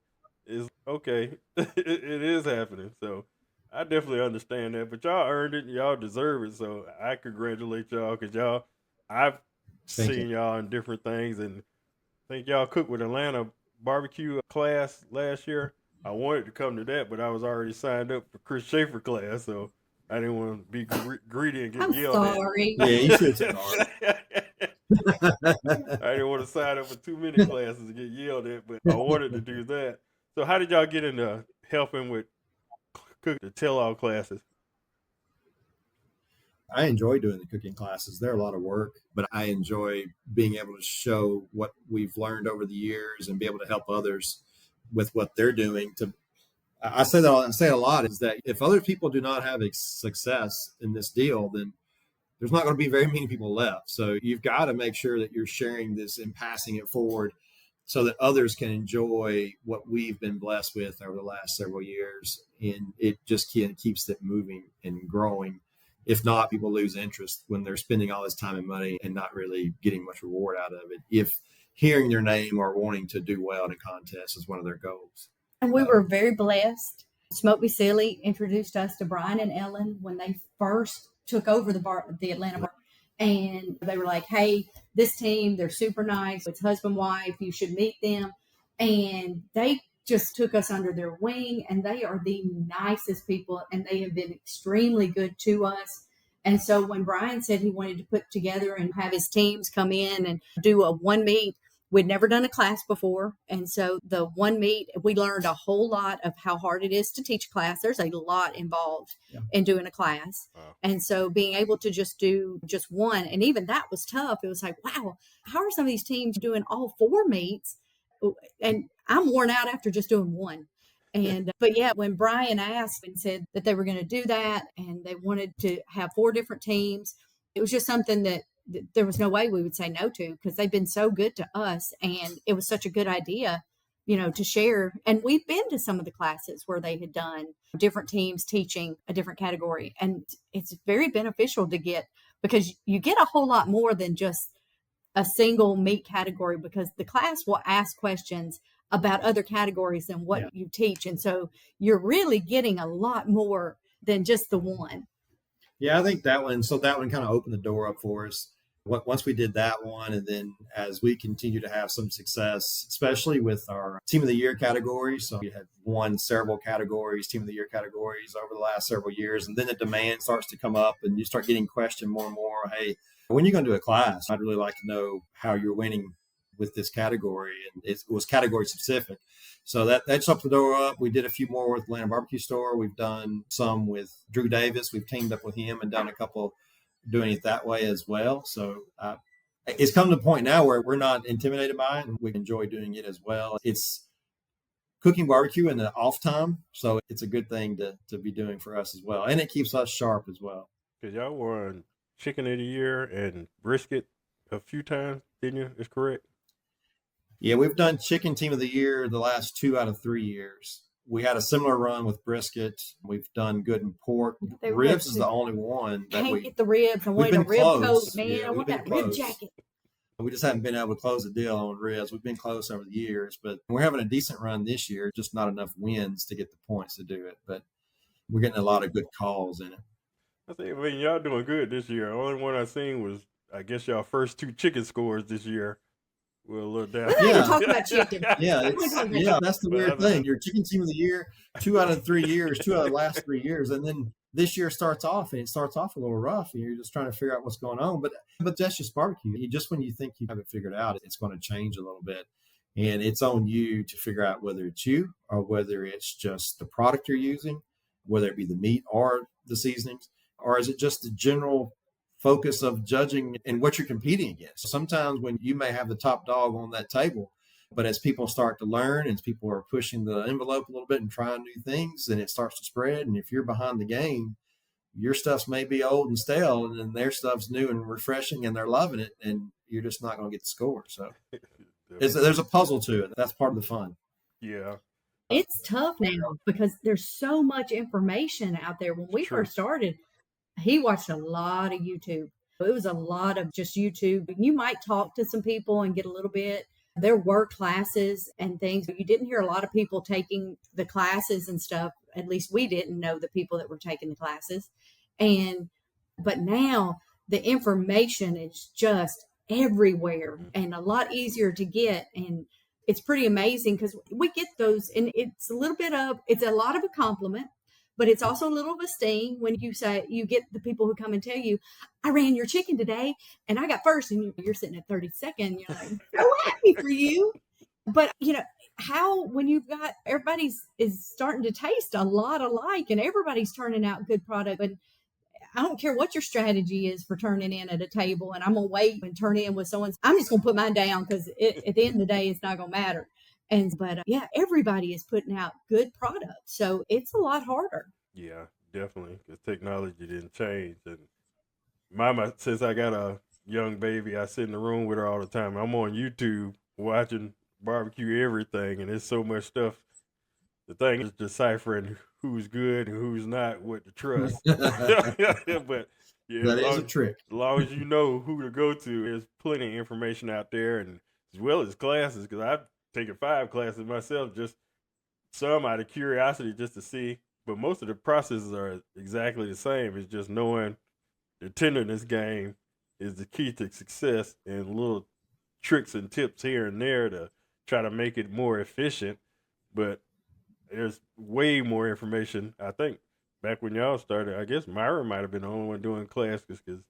it's okay. It is happening. So I definitely understand that. But y'all earned it. Y'all deserve it. So I congratulate y'all because I've seen y'all in different things, and I think y'all cooked with Atlanta barbecue class last year. I wanted to come to that, but I was already signed up for Chris Schaefer class, so I didn't want to be greedy and get yelled at. Sorry. Yeah, you should have I didn't want to sign up for too many classes and get yelled at, but I wanted to do that. So how did y'all get into helping with the tell-all classes? I enjoy doing the cooking classes. They're a lot of work, but I enjoy being able to show what we've learned over the years and be able to help others with what they're doing. I say it a lot, is that if other people do not have success in this deal, then there's not going to be very many people left. So you've got to make sure that you're sharing this and passing it forward so that others can enjoy what we've been blessed with over the last several years. And it just keeps it moving and growing. If not, people lose interest when they're spending all this time and money and not really getting much reward out of it, if hearing their name or wanting to do well in a contest is one of their goals. And we were very blessed. Smoke Me Silly introduced us to Brian and Ellen when they first took over the Atlanta bar. And they were like, hey, this team, they're super nice. It's husband, wife. You should meet them. And they just took us under their wing, and they are the nicest people, and they have been extremely good to us. And so when Brian said he wanted to put together and have his teams come in and do a one meet, we'd never done a class before. And so the one meet, we learned a whole lot of how hard it is to teach a class. There's a lot involved in doing a class. Wow. And so being able to just do just one, and even that was tough. It was like, wow, how are some of these teams doing all 4 meets? And I'm worn out after just doing one. And but yeah, when Brian asked and said that they were going to do that and they wanted to have 4 different teams, it was just something that there was no way we would say no to, because they've been so good to us, and it was such a good idea, to share. And we've been to some of the classes where they had done different teams teaching a different category, and it's very beneficial to get, because you get a whole lot more than just a single meat category, because the class will ask questions about other categories than what you teach. And so you're really getting a lot more than just the one. Yeah, I think that one kind of opened the door up for us. Once we did that one, and then as we continue to have some success, especially with our Team of the Year categories. So we have won several categories, Team of the Year categories over the last several years. And then the demand starts to come up and you start getting questioned more and more. Hey, when you're going to do a class, I'd really like to know how you're winning with this category. And it was category specific. So that's up the door up. We did a few more with Atlanta Barbecue Store. We've done some with Drew Davis. We've teamed up with him and done a couple doing it that way as well. So it's come to the point now where we're not intimidated by it, and we enjoy doing it as well. It's cooking barbecue in the off time. So it's a good thing to be doing for us as well. And it keeps us sharp as well. Because y'all won Chicken of the Year and Brisket a few times, didn't you? Is correct? Yeah, we've done Chicken Team of the Year the last 2 out of 3 years. We had a similar run with brisket. We've done good in pork. Ribs is the only one that can't get the ribs. I want a rib coat, man. I want that rib jacket. We just haven't been able to close the deal on ribs. We've been close over the years, but we're having a decent run this year. Just not enough wins to get the points to do it. But we're getting a lot of good calls in it. I mean, y'all doing good this year. The only one I seen was, I guess, y'all first 2 chicken scores this year. We're a little down. We're not even talking about chicken. Yeah, that's the weird thing. Your Chicken Team of the Year, 2 out of 3 years, 2 out of the last 3 years, and then this year starts off a little rough, and you're just trying to figure out what's going on. But that's just barbecue. Just when you think you have it figured out, it's going to change a little bit, and it's on you to figure out whether it's you or whether it's just the product you're using, whether it be the meat or the seasonings, or is it just the general focus of judging and what you're competing against. Sometimes when you may have the top dog on that table, but as people start to learn, as people are pushing the envelope a little bit and trying new things, then it starts to spread. And if you're behind the game, your stuff's may be old and stale, and then their stuff's new and refreshing, and they're loving it, and you're just not going to get the score. So there's a puzzle to it. That's part of the fun. Yeah. It's tough now because there's so much information out there. When we first started, he watched a lot of YouTube. It was a lot of just YouTube. You might talk to some people and get a little bit. There were classes and things. You didn't hear a lot of people taking the classes and stuff. At least we didn't know the people that were taking the classes. But now the information is just everywhere and a lot easier to get. And it's pretty amazing because we get those, and it's a lot of a compliment. But it's also a little of a sting when you get the people who come and tell you, I ran your chicken today and I got first, and you're sitting at 32nd. You're like, so happy for you. But when you've got everybody's is starting to taste a lot alike and everybody's turning out good product. But I don't care what your strategy is for turning in at a table, and I'm going to wait and turn in with someone's. I'm just going to put mine down because at the end of the day, it's not going to matter. But everybody is putting out good products. So it's a lot harder. Yeah, definitely. Because technology didn't change. And Mama, since I got a young baby, I sit in the room with her all the time. I'm on YouTube watching barbecue everything. And there's so much stuff. The thing is deciphering who's good and who's not, what to trust. But that is a trick. As long as you know who to go to, there's plenty of information out there. And as well as classes, because I've taken 5 classes myself, just some out of curiosity just to see, but most of the processes are exactly the same. It's just knowing the tenderness game is the key to success, and little tricks and tips here and there to try to make it more efficient. But there's way more information. I think back when y'all started, I guess Myra might have been the only one doing classes because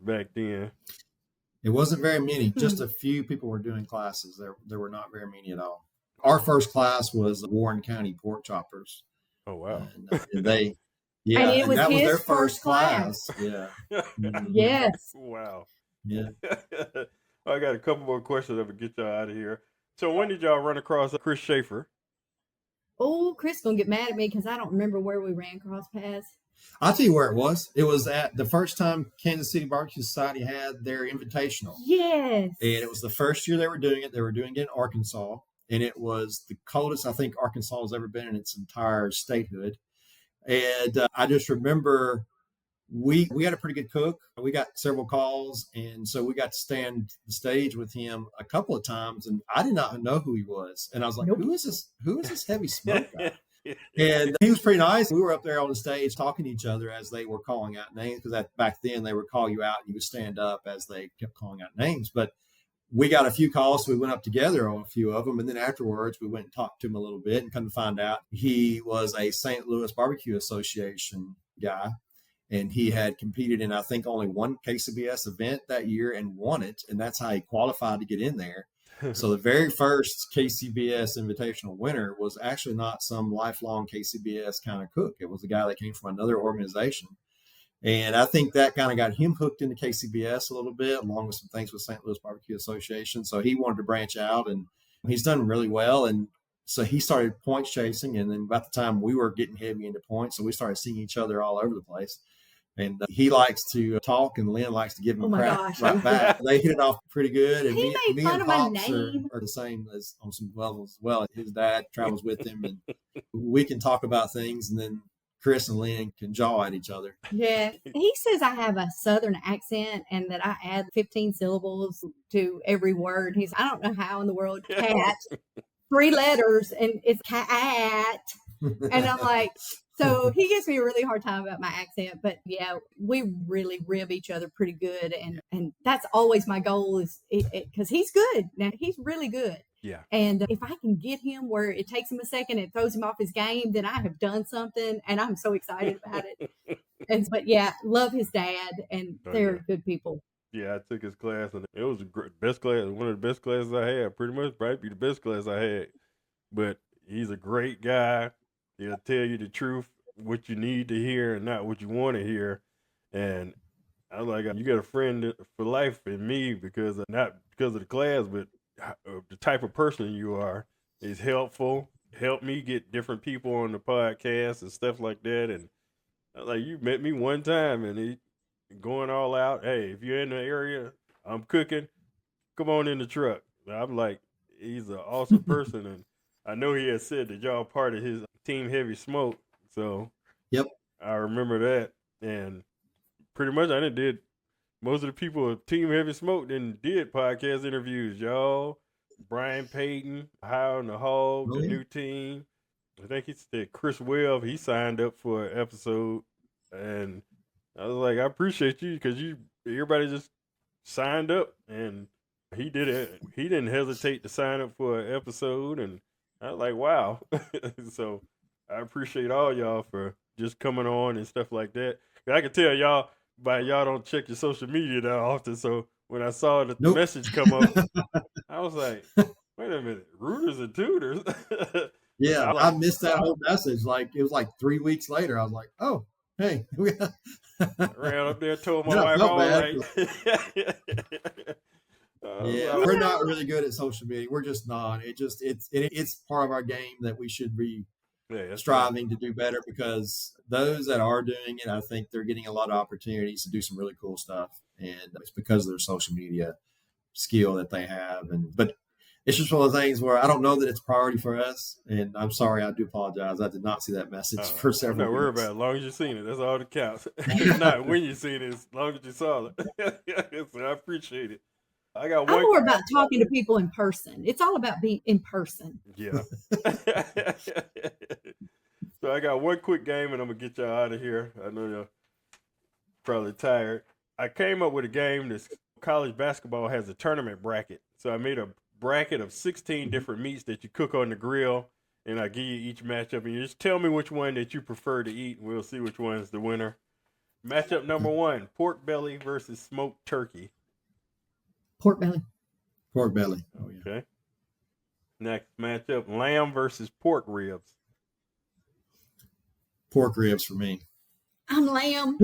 back then. It wasn't very many. Just a few people were doing classes. There were not very many at all. Our first class was Warren County Pork Choppers. Oh, wow. And they, yeah, And it was that was his their first class. Yeah. Yes. Wow. Yeah. I got a couple more questions that will get y'all out of here. So when did y'all run across Chris Schaefer? Oh, Chris gonna get mad at me because I don't remember where we ran cross paths. I'll tell you where it was. It was at the first time Kansas City Barbecue Society had their invitational. Yes. And it was the first year they were doing it. They were doing it in Arkansas. And it was the coldest I think Arkansas has ever been in its entire statehood. And I just remember we had a pretty good cook. We got several calls. And so we got to stand the stage with him a couple of times. And I did not know who he was. And I was like, Who is this heavy smoke guy? And he was pretty nice. We were up there on the stage talking to each other as they were calling out names, because back then they would call you out and you would stand up as they kept calling out names. But we got a few calls, so we went up together on a few of them. And then afterwards, we went and talked to him a little bit and come to find out he was a St. Louis Barbecue Association guy. And he had competed in, I think, only one KCBS event that year and won it. And that's how he qualified to get in there. So the very first KCBS invitational winner was actually not some lifelong KCBS kind of cook. It was a guy that came from another organization. And I think that kind of got him hooked into KCBS a little bit, along with some things with St. Louis Barbecue Association. So he wanted to branch out, and he's done really well. And so he started points chasing. And then about the time we were getting heavy into points, so we started seeing each other all over the place. And he likes to talk, and Lynn likes to give him crap right back. They hit it off pretty good. And He made fun and of my Pops name. are the same as on some levels as well. His dad travels with him, and we can talk about things, and then Chris and Lynn can jaw at each other. Yeah. He says I have a Southern accent and that I add 15 syllables to every word. I don't know how in the world. Cat, 3 letters, and it's cat. And I'm like, so he gives me a really hard time about my accent, but yeah, we really rib each other pretty good. And that's always my goal, is because he's good. Now he's really good. Yeah. And if I can get him where it takes him a second, it throws him off his game, then I have done something, and I'm so excited about it. But yeah, love his dad, and they're good people. Yeah, I took his class, and it was best class, one of the best classes I had. Pretty much, probably the best class I had. But he's a great guy. He'll tell you the truth, what you need to hear, and not what you want to hear. And I was like, you got a friend for life in me, not because of the class, but the type of person you are is helpful. Help me get different people on the podcast and stuff like that. And I was like, you met me one time, and he going all out. Hey, if you're in the area, I'm cooking. Come on in the truck. I'm like, he's an awesome person, and I know he had said that y'all part of his Team Heavy Smoke. So yep, I remember that. And pretty much I did most of the people of Team Heavy Smoke did podcast interviews, y'all. Brian Payton, High on the Hog, the new team. I think he said Chris Webb, he signed up for an episode. And I was like, I appreciate you, because everybody just signed up, and he did it. He didn't hesitate to sign up for an episode, and I was like, wow. So I appreciate all y'all for just coming on and stuff like that. I can tell y'all don't check your social media that often. So when I saw the message come up, I was like, wait a minute, Rooters-N-Tooters. Yeah, I missed that whole message. Like, it was like 3 weeks later. I was like, oh, hey. I ran up there, told my wife, all right. Yeah, we're not really good at social media. We're just not. It's part of our game that we should be striving to do better, because those that are doing it, I think they're getting a lot of opportunities to do some really cool stuff, and it's because of their social media skill that they have. But it's just one of the things where I don't know that it's a priority for us, and I'm sorry, I do apologize. I did not see that message for several I'm not worried about it. As long as you've seen it, that's all that counts. It's not when you seen it, as long as you saw it. So I appreciate it. I'm more about talking to people in person. It's all about being in person. Yeah. So I got one quick game, and I'm going to get y'all out of here. I know you're probably tired. I came up with a game that's college basketball has a tournament bracket. So I made a bracket of 16 different meats that you cook on the grill, and I give you each matchup, and you just tell me which one that you prefer to eat, and we'll see which one's the winner. Matchup number 1, pork belly versus smoked turkey. Pork belly. Pork belly. Oh, yeah. Okay. Next matchup, lamb versus pork ribs. Pork ribs for me. I'm lamb.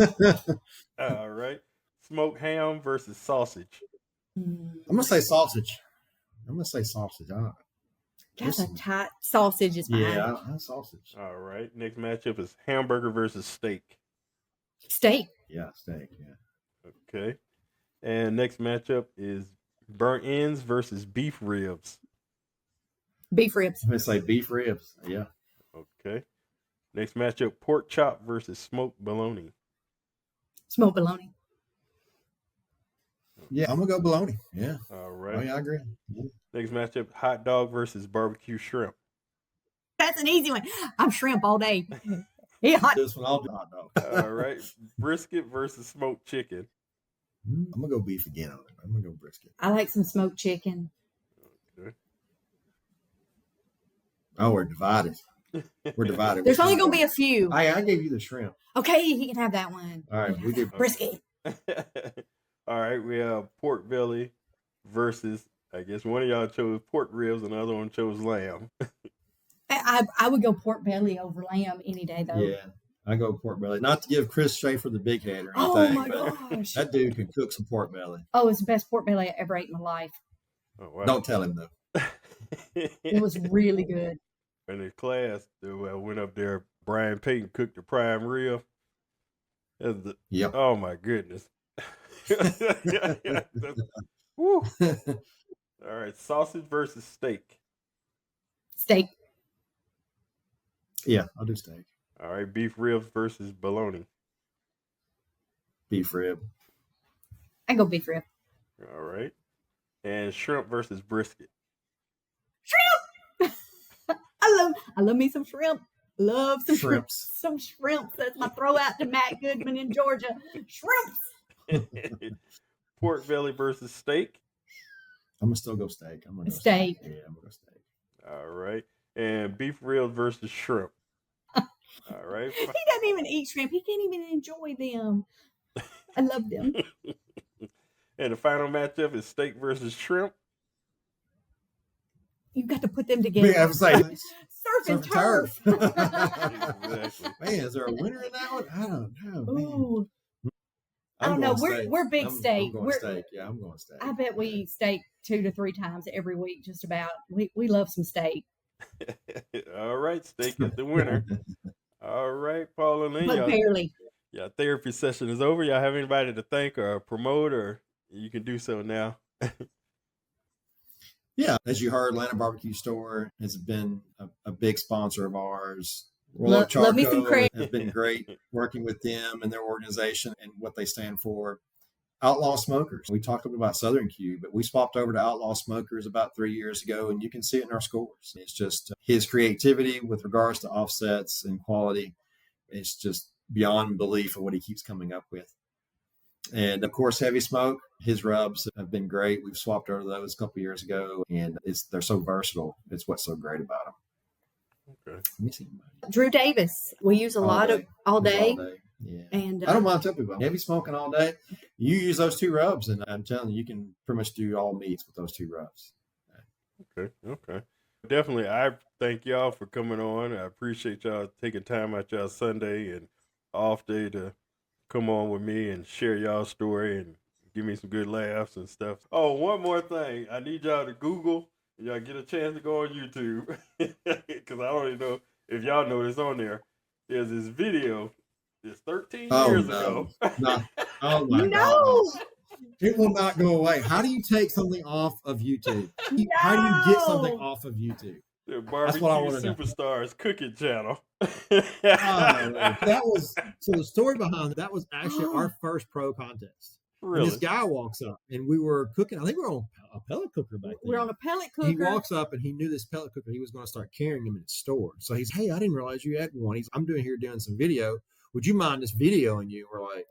All right. Smoked ham versus sausage. I'm going to say sausage. That's a tight sausage is fine. Yeah, sausage. All right. Next matchup is hamburger versus steak. Steak. Yeah, steak. Yeah. Okay. And next matchup is burnt ends versus beef ribs. Beef ribs. I'm going to say beef ribs. Yeah. Okay. Next matchup, pork chop versus smoked bologna. Smoked bologna. Yeah, I'm going to go bologna. Yeah. All right. Oh, yeah, I agree. Next matchup, hot dog versus barbecue shrimp. That's an easy one. I'm shrimp all day. Yeah, hot. This one, I'll do hot dog. All right. Brisket versus smoked chicken. I'm going to go beef again on it. I'm going to go brisket. I like some smoked chicken. Okay. Oh, we're divided. There's only going to be a few. I gave you the shrimp. Okay, you can have that one. All right, we did brisket. All right, we have pork belly versus, I guess one of y'all chose pork ribs and the other one chose lamb. I would go pork belly over lamb any day, though. Yeah, I go pork belly. Not to give Chris Schaefer the big head or anything. Oh, my but gosh. that dude can cook some pork belly. Oh, it's the best pork belly I ever ate in my life. Oh, wow. Don't tell him, though. It was really good. In the class, I went up there, Brian Payton cooked the prime rib. Yep. Oh, my goodness. Woo. All right, sausage versus steak. Steak. Yeah, I'll do steak. All right, beef ribs versus bologna. Beef rib. I go beef rib. All right. And shrimp versus brisket. Shrimp. I love me some shrimp. Love some Shrimps. Some shrimps. That's my throw out to Matt Goodman in Georgia. Shrimps. Pork belly versus steak. I'm gonna still go steak. I'm gonna go Steak. Yeah, I'm gonna go steak. All right. And beef ribs versus shrimp. All right. He doesn't even eat shrimp. He can't even enjoy them. I love them. And the final matchup is steak versus shrimp. You've got to put them together. Yeah, I was like, Surf and turf. turf. Exactly. Man, is there a winner in that one? I don't know. Man. Ooh. I don't know. We're big steak. I'm going steak. Yeah, I'm going steak. I bet we eat steak 2 to 3 times every week, just about. We love some steak. All right, steak is the winner. All right, Paul and Lynn. But barely. Yeah, therapy session is over. Y'all have anybody to thank or promote, or you can do so now. Yeah, as you heard, Atlanta Barbecue Store has been a big sponsor of ours. Love me some Craig. Has been great working with them and their organization and what they stand for. Outlaw Smokers. We talked a little about Southern Q, but we swapped over to Outlaw Smokers about 3 years ago, and you can see it in our scores. It's just his creativity with regards to offsets and quality. It's just beyond belief of what he keeps coming up with. And of course, Heavy Smoke, his rubs have been great. We've swapped over those a couple years ago, and they're so versatile. It's what's so great about them. Okay. Let me see. Drew Davis. We use a lot of all day. Yeah. And I don't mind telling people, heavy smoking all day. You use those 2 rubs, and I'm telling you, you can pretty much do all meats with those 2 rubs. Okay. Definitely, I thank y'all for coming on. I appreciate y'all taking time out y'all Sunday and off day to come on with me and share y'all story and give me some good laughs and stuff. Oh, one more thing. I need y'all to Google and y'all get a chance to go on YouTube because I don't even know if y'all know this on there. There's this video. It's 13 years ago. Oh my gosh. It will not go away. How do you take something off of YouTube? How do you get something off of YouTube? The Barbecue Superstars cooking channel. That was so. The story behind that was actually our first pro contest. Really? And this guy walks up, and we were cooking. I think we were on a pellet cooker back then. We're on a pellet cooker. He walks up, and he knew this pellet cooker. He was going to start carrying them in his store. So he's, hey, I didn't realize you had one. I'm doing some video. Would you mind this videoing you? We're like,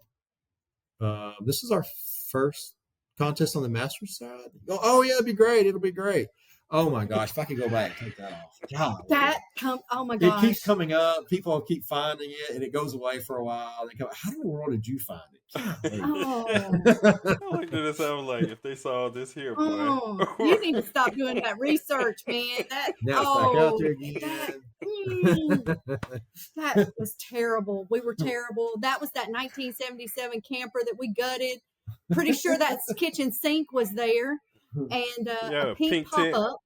This is our first contest on the Masters side. Oh yeah, it'll be great. It'll be great. Oh my gosh, if I could go back, take that off. God, Oh my it gosh. keeps coming up. People keep finding it, and it goes away for a while. They go, "How in the world did you find it?" Oh. I looked at this. I was like, if they saw this here, boy. You need to stop doing that research, man. Now it's back out there again. That was terrible. We were terrible. That was that 1977 camper that we gutted. Pretty sure that kitchen sink was there. And a pink pop-up.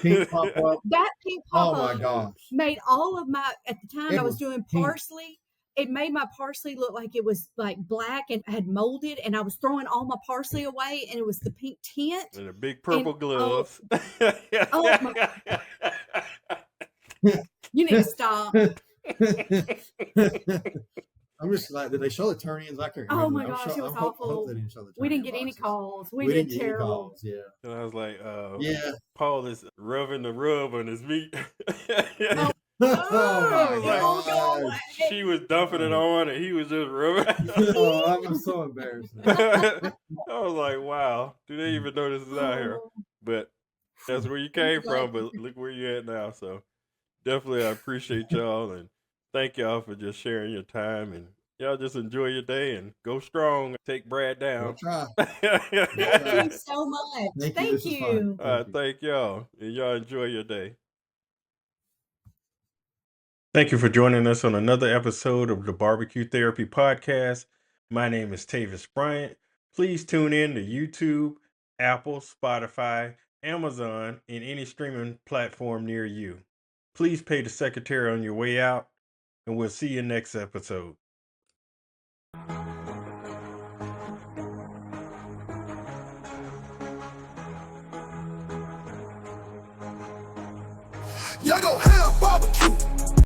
Pink pop-up. That pink pop-up Oh my gosh. made all of my, at the time I was doing pink. parsley. It made my parsley look like it was like black and had molded, and I was throwing all my parsley away, and it was the pink tint. And the big purple gloves. Oh my. You need to stop. I'm just like, did they show the turn-ins? I can't remember. Oh my gosh, it was awful. They didn't show the We didn't turn-in get any boxes. calls. We We did didn't get any terrible. calls, yeah. And I was like, Yeah. Paul is rubbing the rub on his meat. Oh my Oh, gosh. God. She was dumping it on, and he was just rubbing. Oh, I'm so embarrassed. I was like, wow, do they even know this is out here? But that's where you came from, but look where you're at now. So definitely I appreciate y'all, and thank y'all for just sharing your time, and y'all just enjoy your day and go strong. Take Brad We'll down. try. Thank you so much. Thank you. Thank This was you. fun. Thank y'all, and y'all enjoy your day. Thank you for joining us on another episode of the BBQ Therapy Podcast. My name is Tavis Bryant. Please tune in to YouTube, Apple, Spotify, Amazon, and any streaming platform near you. Please pay the secretary on your way out, and we'll see you next episode. Y'all go ham barbecue.